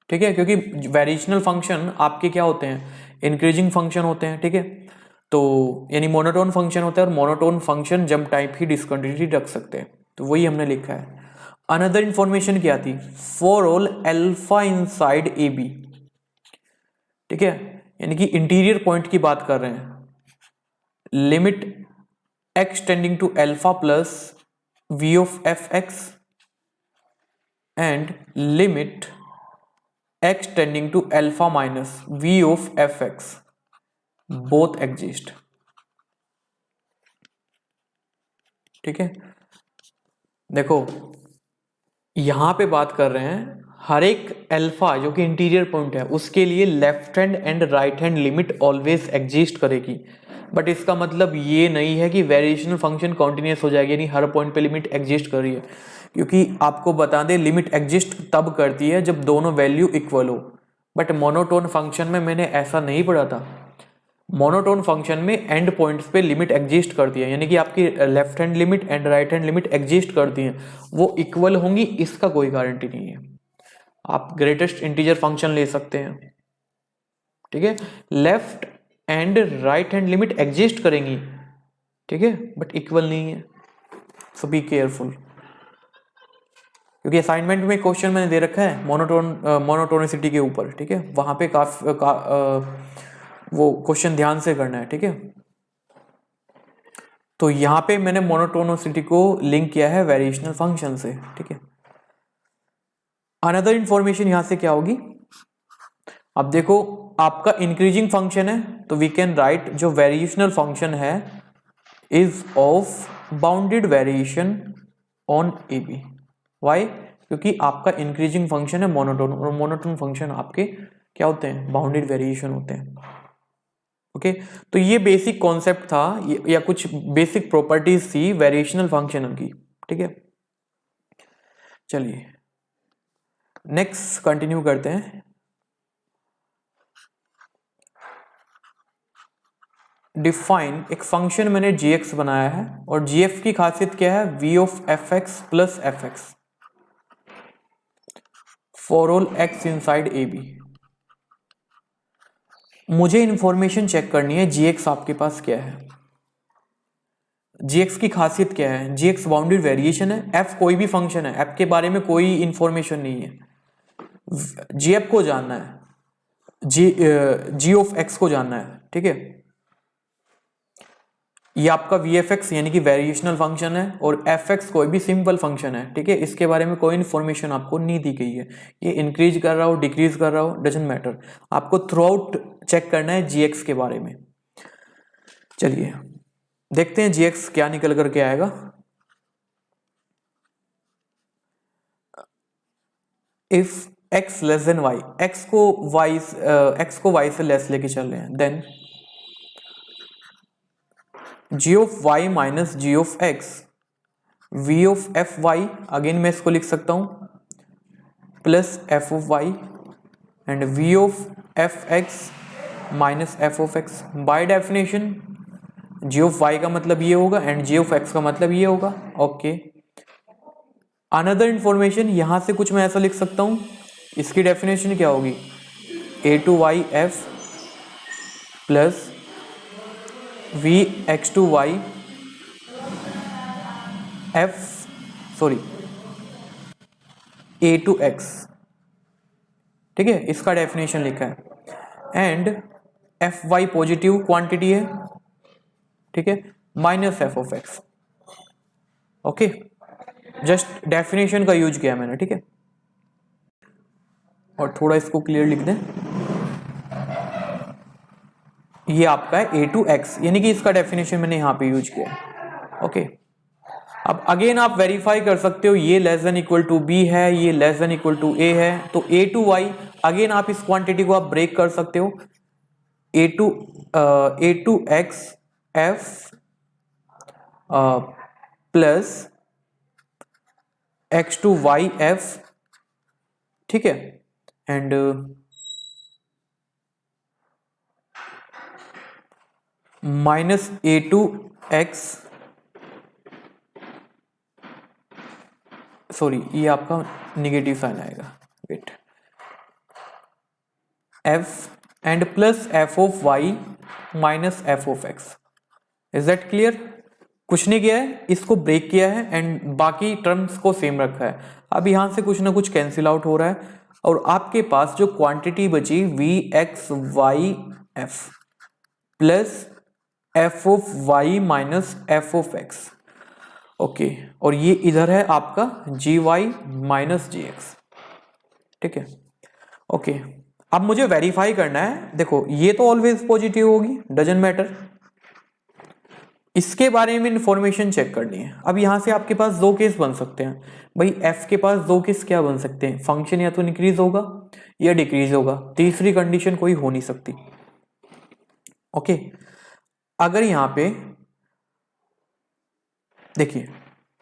ठीक है, क्योंकि वेरिएशनल फंक्शन आपके क्या होते हैं, इंक्रीजिंग फंक्शन होते हैं। ठीक है, तो यानी मोनोटोन फंक्शन होता है और मोनोटोन फंक्शन जंप टाइप ही डिसकंटिन्यूटी रख सकते हैं, तो वही हमने लिखा है। अनदर इंफॉर्मेशन क्या थी, for all alpha inside a b. ठीक है, यानी कि इंटीरियर पॉइंट की बात कर रहे हैं, limit x tending to alpha plus v of f x and limit x tending to alpha minus v of f x both exist. ठीक है, देखो यहां पे बात कर रहे हैं हर एक अल्फा जो कि इंटीरियर पॉइंट है उसके लिए left hand and right hand limit always exist करेगी। बट इसका मतलब ये नहीं है कि वेरिएशनल फंक्शन कॉन्टिन्यूस हो जाएगी, यानी हर पॉइंट पे लिमिट एग्जिस्ट कर रही है, क्योंकि आपको बता दें लिमिट एग्जिस्ट तब करती है जब दोनों वैल्यू इक्वल हो। बट मोनोटोन फंक्शन में मैंने ऐसा नहीं पढ़ा था। मोनोटोन फंक्शन में एंड पॉइंट्स पे लिमिट एग्जिस्ट करती है, यानी कि आपकी left hand limit and right hand limit exist करती हैं, वो इक्वल होंगी इसका कोई गारंटी नहीं है। आप ग्रेटेस्ट इंटीजर फंक्शन ले सकते हैं, ठीक है, left and right hand limit exist करेंगी, ठीक है, बट इक्वल नहीं है। सो बी केयरफुल, क्योंकि असाइनमेंट में क्वेश्चन मैंने दे रखा है मोनोटोनिसिटी के ऊपर। ठीक है, वहां पे वो क्वेश्चन ध्यान से करना है। ठीक है, तो यहां पे मैंने मोनोटोनिसिटी को लिंक किया है वेरिएशनल फंक्शन से। ठीक है, अनदर इंफॉर्मेशन यहां से क्या होगी, अब देखो आपका इंक्रीजिंग फंक्शन है तो वी कैन राइट जो वेरिएशनल फंक्शन है is of bounded variation on a b. Why, क्योंकि आपका इंक्रीजिंग फंक्शन है मोनोटोन, और मोनोटोन फंक्शन आपके क्या होते हैं, बाउंडेड वेरिएशन होते हैं। ओके, तो ये बेसिक कॉन्सेप्ट था या कुछ बेसिक प्रॉपर्टीज थी वेरिएशनल फंक्शन की। ठीक है, चलिए नेक्स्ट कंटिन्यू करते हैं। डिफाइन एक फंक्शन मैंने gx बनाया है और gf की खासियत क्या है, v of f x plus f x for all x inside a b. मुझे इंफॉर्मेशन चेक करनी है gx आपके पास क्या है, gx की खासियत क्या है, gx बाउंडेड वेरिएशन है, f कोई भी फंक्शन है, f के बारे में कोई इंफॉर्मेशन नहीं है, gf को जानना है, g ऑफ x को जानना है। ठीक है, ये आपका वी एफ एक्स यानी कि वेरिएशनल फंक्शन है और एफ एक्स कोई भी सिंपल फंक्शन है। ठीक है, इसके बारे में कोई इन्फॉर्मेशन आपको नहीं दी गई है, ये इंक्रीज कर रहा हो डिक्रीज कर रहा हो डजंट मैटर, आपको थ्रू आउट चेक करना है जी एक्स के बारे में। चलिए देखते हैं जी एक्स क्या निकल करके आएगा। If x less than y, x को वाई से लेस लेके चल रहे हैं, then g of y minus g of x v of f y, again मैं इसको लिख सकता हूं plus f of y and v of f x minus f of x. By definition g of y का मतलब ये होगा एंड जी ऑफ एक्स का मतलब ये होगा। ओके, अनदर इंफॉर्मेशन यहां से कुछ मैं ऐसा लिख सकता हूं, इसकी डेफिनेशन क्या होगी, a to y f plus v x to y f, sorry a to x, ठीक है, इसका डेफिनेशन लिखा है। And f y positive quantity है, ठीक है, minus f of x. Okay, just definition का यूज किया मैंने, ठीक है, और थोड़ा इसको क्लियर लिख दें। ये आपका है ए टू एक्स, यानी कि इसका डेफिनेशन मैंने यहां पे यूज किया है। ओके, अब अगेन आप वेरीफाई कर सकते हो, ये less than equal to b है, ये less than equal to a है, तो ए टू वाई, अगेन आप इस क्वांटिटी को आप ब्रेक कर सकते हो, a to x f plus x to y f, ठीक है, and minus a to x, sorry ये आपका निगेटिव साइन आएगा, wait, f and plus f of y minus f of x. Is that clear? कुछ नहीं किया है, इसको ब्रेक किया है एंड बाकी टर्म्स को सेम रखा है। अब यहां से कुछ ना कुछ कैंसिल आउट हो रहा है और आपके पास जो क्वांटिटी बची v x y f plus f of y minus f of x. Okay, और ये इधर है आपका g y minus g x, ठीक है। ओके, अब मुझे वेरीफाई करना है, देखो ये तो ऑलवेज पॉजिटिव होगी, डजंट मैटर, इसके बारे में इंफॉर्मेशन चेक करनी है। अब यहां से आपके पास दो केस बन सकते हैं भाई, एफ के पास दो केस क्या बन सकते हैं, फंक्शन या तो इंक्रीज होगा या डिक्रीज होगा, तीसरी कंडीशन कोई हो नहीं सकती। ओके, अगर यहां पे देखिए,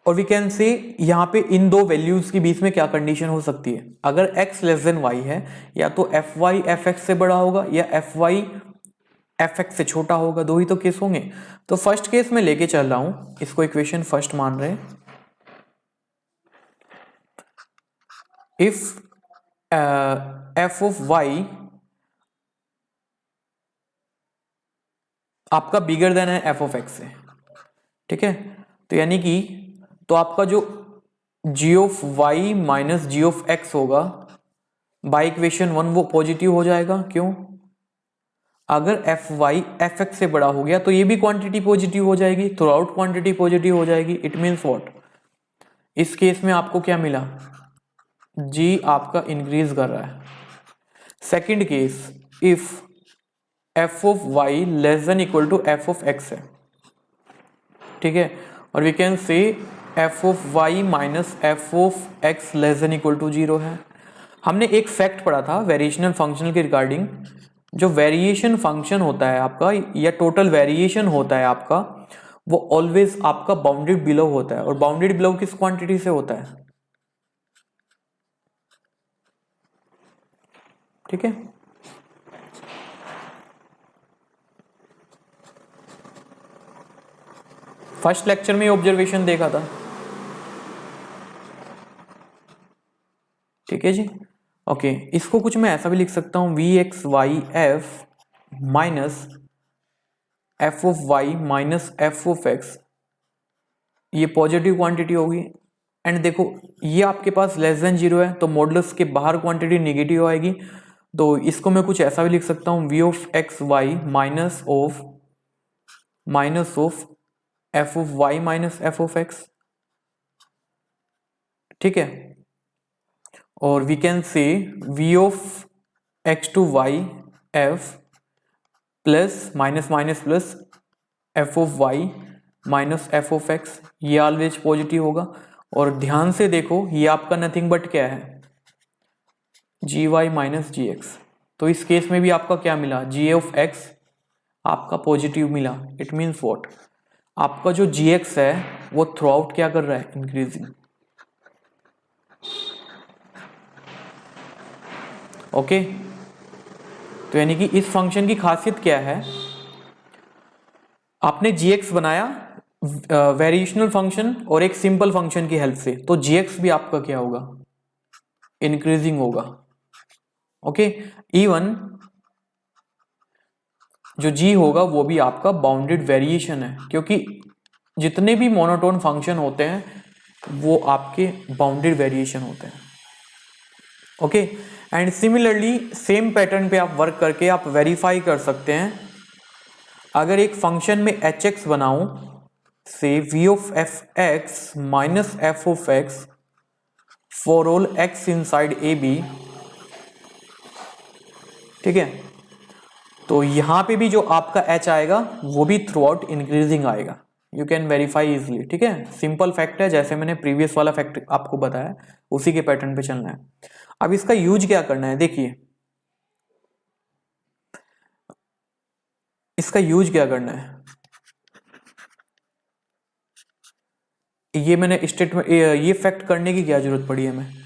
और वी कैन से यहां पे इन दो वैल्यूज के बीच में क्या कंडीशन हो सकती है, अगर x लेस देन y है, या तो एफ वाई एफ एक्स से बड़ा होगा या एफ वाई एफ एक्स से छोटा होगा, दो ही तो केस होंगे। तो फर्स्ट केस में लेके चल रहा हूं, इसको इक्वेशन फर्स्ट मान रहे हैं। इफ एफ ऑफ वाई आपका बिगर देन है एफ ऑफ एक्स से, ठीक है, तो यानी कि तो आपका जो g of y minus g of x होगा बाई इक्वेशन वन, वो पॉजिटिव हो जाएगा। क्यों? अगर एफ वाई एफ एक्स से बड़ा हो गया तो ये भी क्वांटिटी पॉजिटिव हो जाएगी, थ्रू आउट क्वांटिटी पॉजिटिव हो जाएगी। इट मीन्स व्हाट, इस केस में आपको क्या मिला, जी आपका इंक्रीज कर रहा है। Second case, if f of y less than equal to f of x है, ठीक है, और we can say f of y minus f of x less than equal to zero है। हमने एक फैक्ट पढ़ा था वेरिएशनल फंक्शन के रिगार्डिंग, जो वेरिएशन फंक्शन होता है आपका या टोटल वेरिएशन होता है आपका, वो ऑलवेज आपका बाउंडेड बिलो होता है, और बाउंडेड बिलो किस क्वांटिटी से होता है, ठीक है। फर्स्ट लेक्चर में ऑब्जर्वेशन देखा था, ठीक है जी। ओके, इसको कुछ मैं ऐसा भी लिख सकता हूं, v x y f minus f of y minus f of x, ये पॉजिटिव क्वांटिटी होगी। एंड देखो ये आपके पास लेस देन जीरो है, तो मॉडुलस के बाहर क्वांटिटी नेगेटिव आएगी, तो इसको मैं कुछ ऐसा भी लिख सकता हूं, v of x y minus of f of y minus f of x, ठीक है। और we can say v of x to y f plus minus minus plus f of y minus f of x, ये ऑलवेज पॉजिटिव होगा। और ध्यान से देखो ये आपका नथिंग बट क्या है, जी वाई माइनस जी एक्स, तो इस केस में भी आपका क्या मिला, जी ऑफ एक्स आपका पॉजिटिव मिला। इट मीन्स व्हाट, आपका जो जी एक्स है वो थ्रू आउट क्या कर रहा है, इंक्रीजिंग। ओके, तो यानी कि इस फंक्शन की खासियत क्या है, आपने gx बनाया वेरिएशनल फंक्शन और एक सिंपल फंक्शन की हेल्प से, तो gx भी आपका क्या होगा, इंक्रीजिंग होगा। ओके, इवन जो g होगा वो भी आपका बाउंडेड वेरिएशन है, क्योंकि जितने भी मोनोटोन फंक्शन होते हैं वो आपके बाउंडेड वेरिएशन होते हैं। Okay, and similarly same pattern पे आप वर्क करके आप वेरीफाई कर सकते हैं। अगर एक फंक्शन में एच एक्स बनाऊं, say v of f x minus f of x for all x inside a b, ठीक है, तो यहां पे भी जो आपका h आएगा वो भी थ्रू आउट इंक्रीजिंग आएगा। यू कैन वेरीफाई इजिली, ठीक है, सिंपल फैक्ट है, जैसे मैंने प्रीवियस वाला फैक्ट आपको बताया उसी के पैटर्न पे चलना है। अब इसका यूज क्या करना है, देखिए इसका यूज क्या करना है, ये मैंने स्टेटमेंट, ये फैक्ट करने की क्या जरूरत पड़ी है, हमें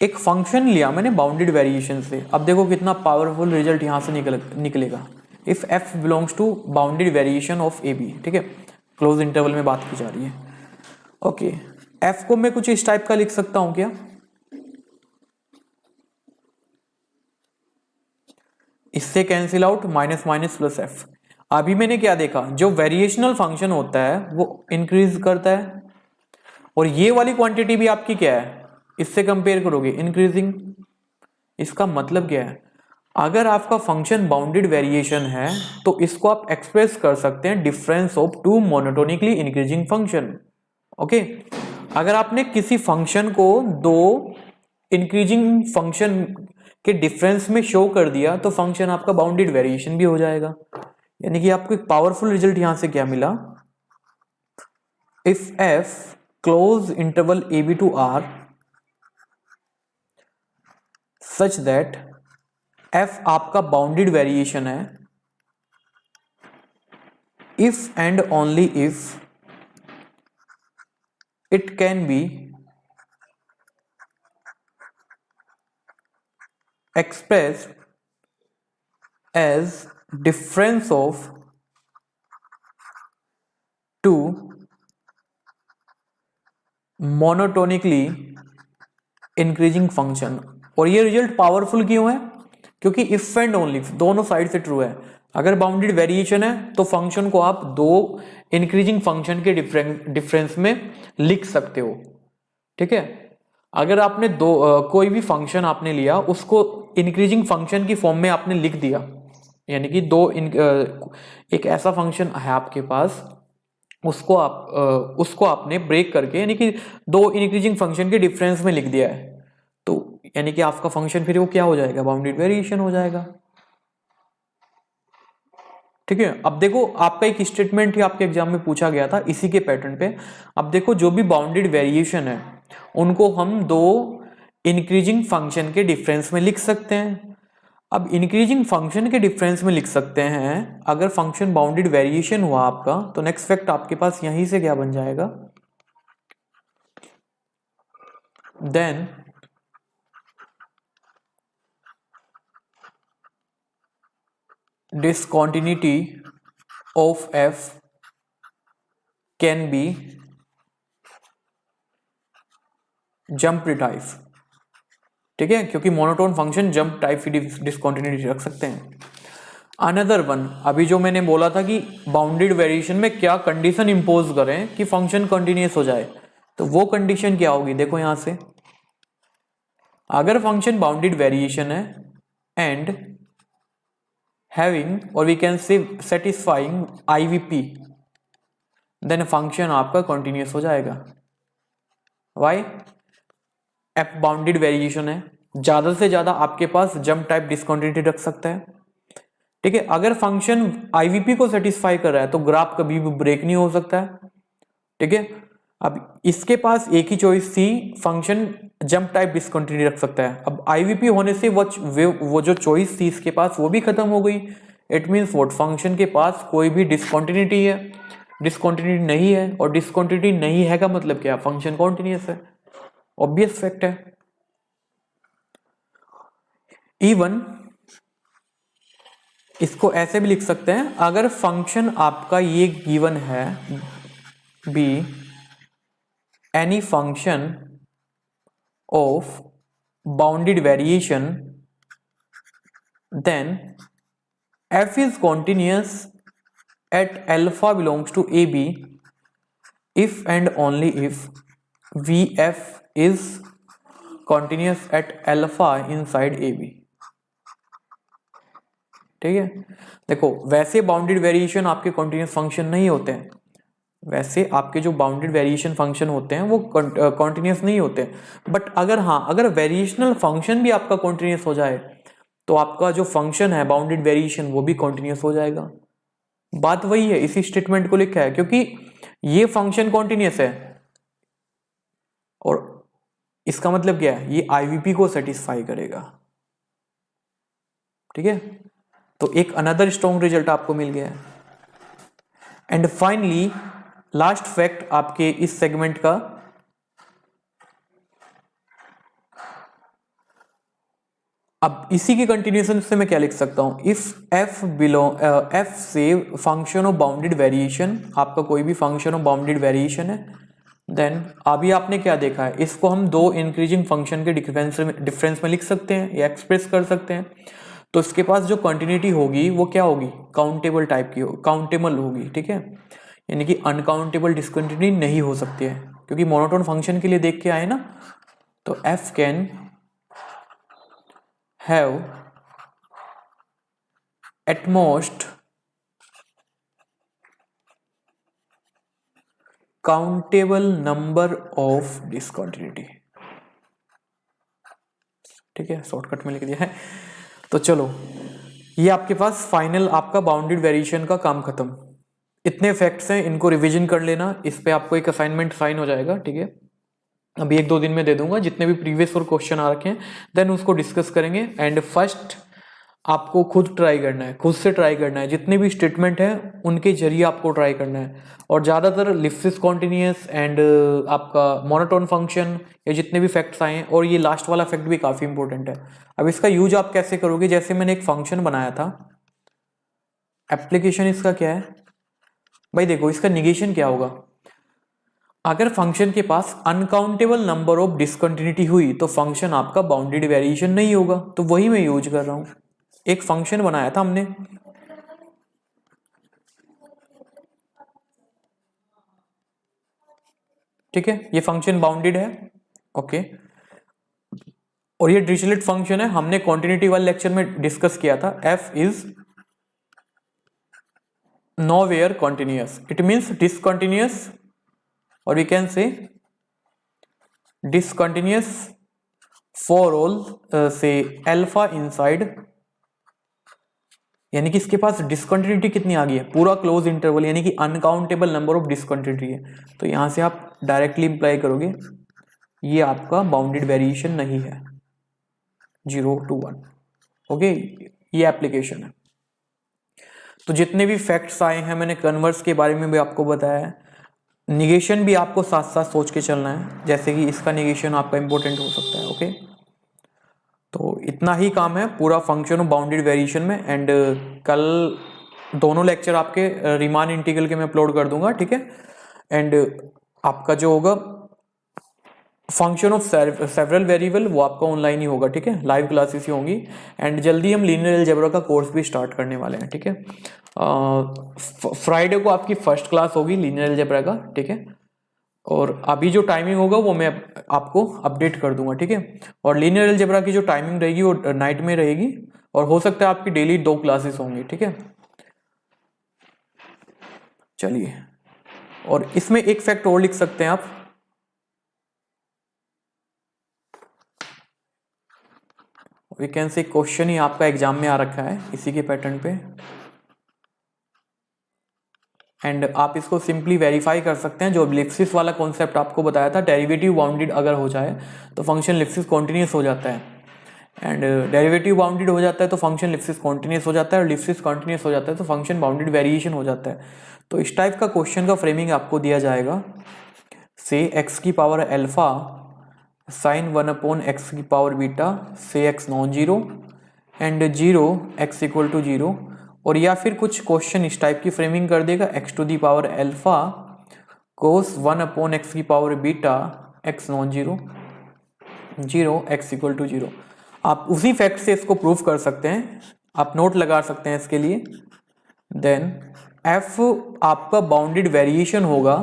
एक फंक्शन लिया मैंने बाउंडेड वेरिएशन से। अब देखो कितना पावरफुल रिजल्ट यहां से निकलेगा। If f belongs to bounded variation of a b, ठीक है, क्लोज इंटरवल में बात की जा रही है। ओके, f को मैं कुछ इस टाइप का लिख सकता हूं क्या, इससे cancel out minus minus plus F. अभी मैंने क्या देखा, जो वेरिएशनल फंक्शन होता है वो इंक्रीज करता है, और ये वाली क्वांटिटी भी आपकी क्या है, इससे कंपेयर करोगे इंक्रीजिंग। इसका मतलब क्या है, अगर आपका फंक्शन बाउंडेड वेरिएशन है तो इसको आप एक्सप्रेस कर सकते हैं difference of two monotonically increasing function. Okay, अगर आपने किसी फंक्शन को दो इंक्रीजिंग फंक्शन के डिफरेंस में शो कर दिया तो फंक्शन आपका बाउंडेड वेरिएशन भी हो जाएगा। यानी कि आपको एक पावरफुल रिजल्ट यहां से क्या मिला, if f close interval a b to R such that f आपका बाउंडेड वेरिएशन है, if and only if it can be expressed as difference of two monotonically increasing function। और ये रिजल्ट पावरफुल क्यों है, क्योंकि इफ एंड ओनली दोनों साइड से ट्रू है। अगर बाउंडेड वेरिएशन है तो फंक्शन को आप दो इंक्रीजिंग फंक्शन के डिफरेंस में लिख सकते हो, ठीक है। अगर आपने कोई भी फंक्शन आपने लिया उसको इंक्रीजिंग फंक्शन की फॉर्म में आपने लिख दिया, यानी कि एक ऐसा फंक्शन है आपके पास, उसको आपने ब्रेक करके यानी कि दो इंक्रीजिंग फंक्शन के डिफरेंस में लिख दिया है, तो यानी कि आपका फंक्शन फिर वो क्या हो जाएगा, बाउंडेड वेरिएशन हो जाएगा, ठीक है। अब देखो आपका एक स्टेटमेंट ही आपके एग्जाम में पूछा गया था इसी के पैटर्न पे। अब देखो जो भी बाउंडेड वेरिएशन है उनको हम दो इंक्रीजिंग फंक्शन के डिफरेंस में लिख सकते हैं। अब इंक्रीजिंग फंक्शन के डिफरेंस में लिख सकते हैं, अगर फंक्शन बाउंडेड वेरिएशन हुआ आपका तो नेक्स्ट फैक्ट आपके पास यहीं से क्या बन जाएगा, then discontinuity of f can be jump type, ठीक है, क्योंकि मोनोटोन फंक्शन जंप टाइप की डिसकंटिन्यूटी रख सकते हैं। अनदर वन, अभी जो मैंने बोला था कि बाउंडेड वेरिएशन में क्या कंडीशन इंपोज करें कि फंक्शन कंटिन्यूअस हो जाए, तो वो कंडीशन क्या होगी, देखो यहां से, अगर फंक्शन बाउंडेड वेरिएशन है एंड हैविंग और we can say satisfying IVP, then function आपका कंटिन्यूअस हो जाएगा। वाई, एफ बाउंडेड वेरिएशन है, ज्यादा से ज्यादा आपके पास जंप टाइप डिसकंटिन्यूटी रख सकता है, ठीक है। अगर फंक्शन आईवीपी को सेटिस्फाई कर रहा है तो ग्राफ कभी भी ब्रेक नहीं हो सकता है, ठीक है। अब इसके पास एक ही चॉइस थी, फंक्शन जंप टाइप डिसकंटिन्यूटी रख सकता है। अब आईवीपी होने से वो जो चॉइस थी इसके पास वो भी खत्म हो गई। इट मीन्स व्हाट, फंक्शन के पास कोई भी डिसकंटिन्यूटी है, डिसकंटिन्यूटी नहीं है, और डिसकंटिन्यूटी नहीं है का मतलब क्या, फंक्शन कॉन्टिन्यूअस है, ऑब्वियस फैक्ट है। इवन इसको ऐसे भी लिख सकते हैं, अगर फंक्शन आपका ये गिवन है be any function of bounded variation then f is continuous at alpha belongs to AB if and only if VF is continuous at alpha inside AB। ठीक है, देखो वैसे बाउंडेड वेरिएशन आपके कॉन्टिन्यूस फंक्शन नहीं होते हैं, वैसे आपके जो बाउंडेड वेरिएशन फंक्शन होते हैं वो कॉन्टिन्यूस नहीं होते, बट अगर हाँ अगर वेरिएशनल फंक्शन भी आपका कॉन्टिन्यूस हो जाए तो आपका जो फंक्शन है बाउंडेड वेरिएशन वो भी कॉन्टिन्यूस हो जाएगा। बात वही है, इसी स्टेटमेंट को लिखा है, क्योंकि ये फंक्शन कॉन्टिन्यूस है और इसका मतलब क्या है, ये आईवीपी को सेटिस्फाई करेगा। ठीक है, तो एक अनदर स्ट्रॉन्ग रिजल्ट आपको मिल गया है। एंड फाइनली लास्ट फैक्ट आपके इस सेगमेंट का, अब इसी की कंटिन्यूएशन से मैं क्या लिख सकता हूं, इफ एफ से फंक्शन ऑफ बाउंडेड वेरिएशन, आपका कोई भी फंक्शन ऑफ बाउंडेड वेरिएशन है, देन अभी आपने क्या देखा है, इसको हम दो इंक्रीजिंग फंक्शन के डिफरेंस में लिख सकते हैं या एक्सप्रेस कर सकते हैं। तो इसके पास जो कंटिन्यूटी होगी वो क्या होगी, काउंटेबल टाइप की, काउंटेबल होगी। ठीक है, यानी कि अनकाउंटेबल डिसकंटिन्यूटी नहीं हो सकती है, क्योंकि मोनोटोन फंक्शन के लिए देख के आए ना, तो F can have at most countable number of discontinuity. ठीक है, शॉर्टकट में लिख दिया है। तो चलो ये आपके पास फाइनल आपका बाउंडेड वेरिएशन का काम खत्म। इतने फैक्ट्स हैं, इनको रिवीजन कर लेना, इस पे आपको एक असाइनमेंट साइन हो जाएगा। ठीक है, अभी 1-2 दिन में दे दूंगा, जितने भी प्रीवियस और क्वेश्चन आ रखे हैं देन उसको डिस्कस करेंगे। एंड फर्स्ट आपको खुद ट्राई करना है, खुद से ट्राई करना है, जितने भी स्टेटमेंट है उनके जरिए आपको ट्राई करना है। और ज़्यादातर लिप्सिस कॉन्टिन्यूअस एंड आपका मोनोटोन फंक्शन, ये जितने भी फैक्ट्स आए हैं, और ये लास्ट वाला फैक्ट भी काफ़ी इंपॉर्टेंट है। अब इसका यूज आप कैसे करोगे, जैसे मैंने एक फंक्शन बनाया था, एप्लीकेशन इसका क्या है भाई, देखो इसका निगेशन क्या होगा, अगर फंक्शन के पास अनकाउंटेबल नंबर ऑफ डिसकंटिन्यूटी हुई तो फंक्शन आपका बाउंडेड वेरिएशन नहीं होगा। तो वही मैं यूज कर रहा हूं, एक फंक्शन बनाया था हमने, ठीक है, ये फंक्शन बाउंडेड है, ओके, और ये डिरिचलेट फंक्शन है, हमने कॉन्टिन्यूटी वाले लेक्चर में डिस्कस किया था, f is nowhere continuous, it means discontinuous, और we can say discontinuous for all say alpha inside, यानी कि इसके पास डिसकंटिन्यूटी कितनी आ गई है, पूरा क्लोज इंटरवल, यानी कि अनकाउंटेबल नंबर ऑफ डिसकंटिन्यूटी है। तो यहां से आप डायरेक्टली इंप्लाई करोगे ये आपका बाउंडेड वेरिएशन नहीं है, 0 to 1। ओके, ये एप्लीकेशन है। तो जितने भी फैक्ट्स आए हैं, मैंने कन्वर्स के बारे में भी आपको बताया है, निगेशन भी आपको साथ साथ सोच के चलना है, जैसे कि इसका निगेशन आपका इंपॉर्टेंट हो सकता है। ओके, तो इतना ही काम है पूरा फंक्शन ऑफ बाउंडेड वेरिएशन में। एंड कल दोनों लेक्चर आपके रीमान इंटीग्रल के मैं अपलोड कर दूंगा। ठीक है, एंड आपका जो होगा फंक्शन ऑफ सेवरल वेरिएबल वो आपका ऑनलाइन ही होगा। ठीक है, लाइव क्लासेस ही होंगी। एंड जल्दी हम लीनियर अलजेब्रा का कोर्स भी स्टार्ट करने वाले हैं। ठीक है, फ्राइडे को आपकी फर्स्ट क्लास होगी लीनियर अलजेब्रा का। ठीक है, और अभी जो टाइमिंग होगा वो मैं आपको अपडेट कर दूंगा। ठीक है, और लीनियर अलजेब्रा की जो टाइमिंग रहेगी वो नाइट में रहेगी, और हो सकता है आपकी डेली 2 क्लासेस होंगी। ठीक है, चलिए, और इसमें एक फैक्ट और लिख सकते हैं आप, वी कैन से क्वेश्चन ही आपका एग्जाम में आ रखा है इसी के पैटर्न पे, एंड आप इसको सिंपली वेरीफाई कर सकते हैं। जो लिप्सिस वाला कॉन्सेप्ट आपको बताया था, डेरिवेटिव बाउंडेड अगर हो जाए तो फंक्शन लिप्सिस कॉन्टिन्यूस हो जाता है, एंड डेरिवेटिव बाउंडेड हो जाता है तो फंक्शन लिप्सिस कॉन्टिन्यूस हो जाता है, और लिप्सिस कॉन्टिन्यूस हो जाता है तो फंक्शन बाउंडेड वेरिएशन हो जाता है। तो इस टाइप का क्वेश्चन का फ्रेमिंग आपको दिया जाएगा, से एक्स की पावर अल्फा साइन 1 एक्स की पावर बीटा से x non zero and 0 x equal to 0, और या फिर कुछ क्वेश्चन इस टाइप की फ्रेमिंग कर देगा, x to the power alpha cos 1 upon x की power beta x non zero, zero x equal to zero. आप उसी फैक्ट से इसको प्रूव कर सकते हैं, आप नोट लगा सकते हैं इसके लिए। देन f आपका बाउंडेड वेरिएशन होगा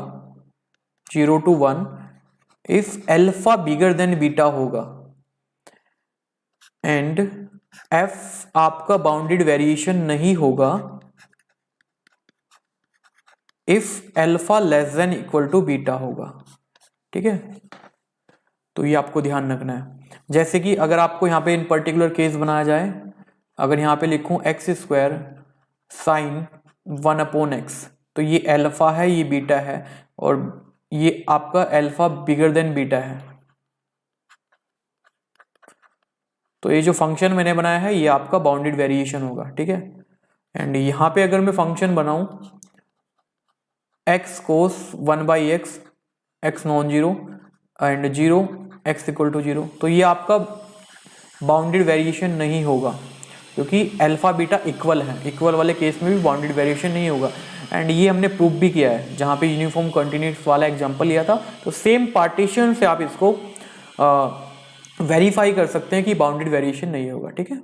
0 to 1 if alpha bigger than beta होगा, एंड f आपका बाउंडेड वेरिएशन नहीं होगा if alpha less than equal to beta होगा। ठीक है, तो ये आपको ध्यान रखना है। जैसे कि अगर आपको यहाँ पे इन पर्टिकुलर केस बनाया जाए, अगर यहाँ पे लिखूं x square sine 1 upon x, तो ये अल्फा है, ये बीटा है, और ये आपका अल्फा बिगर देन बीटा है। तो ये जो फंक्शन मैंने बनाया है ये आपका बाउंडेड वेरिएशन होगा। ठीक है, एंड यहाँ पे अगर मैं फंक्शन बनाऊं x cos 1 by x, x non zero and zero x equal to zero, तो ये आपका बाउंडेड वेरिएशन नहीं होगा क्योंकि अल्फा बीटा इक्वल है। इक्वल वाले केस में भी बाउंडेड वेरिएशन नहीं होगा, एंड ये हमने प्रूफ भी किया है जहाँ पे यूनिफॉर्म कंटिन्यूस वाला एग्जांपल लिया था। तो सेम पार्टीशन से आप इसको वेरीफाई कर सकते हैं कि बाउंडेड वेरिएशन नहीं होगा। ठीक है,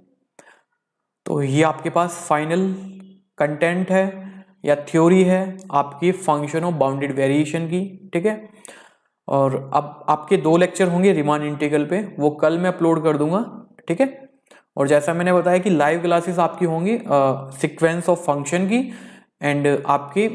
तो ये आपके पास फाइनल कंटेंट है या थ्योरी है आपकी फंक्शन ऑफ बाउंडेड वेरिएशन की। ठीक है, और अब आपके 2 लेक्चर होंगे रिमान इंटीग्रल पे, वो कल मैं अपलोड कर दूंगा। ठीक है, और जैसा मैंने बताया कि लाइव क्लासेस आपकी होंगी सीक्वेंस ऑफ फंक्शन की एंड आपकी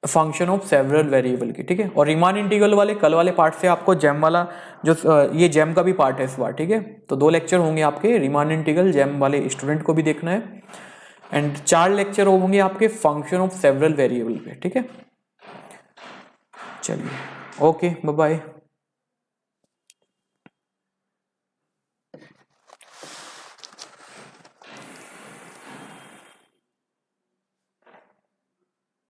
फंक्शन ऑफ सेवरल वेरिएबल की। ठीक है, और रिमान इंटीग्रल वाले कल वाले पार्ट से आपको जेम वाला जो ये जेम का भी पार्ट है इस बार। ठीक है, तो 2 लेक्चर होंगे आपके रिमान इंटीग्रल जेम वाले स्टूडेंट को भी देखना है, एंड 4 लेक्चर होंगे आपके फंक्शन ऑफ सेवरल वेरिएबल पे। ठीक है, चलिए ओके, बाय बाय।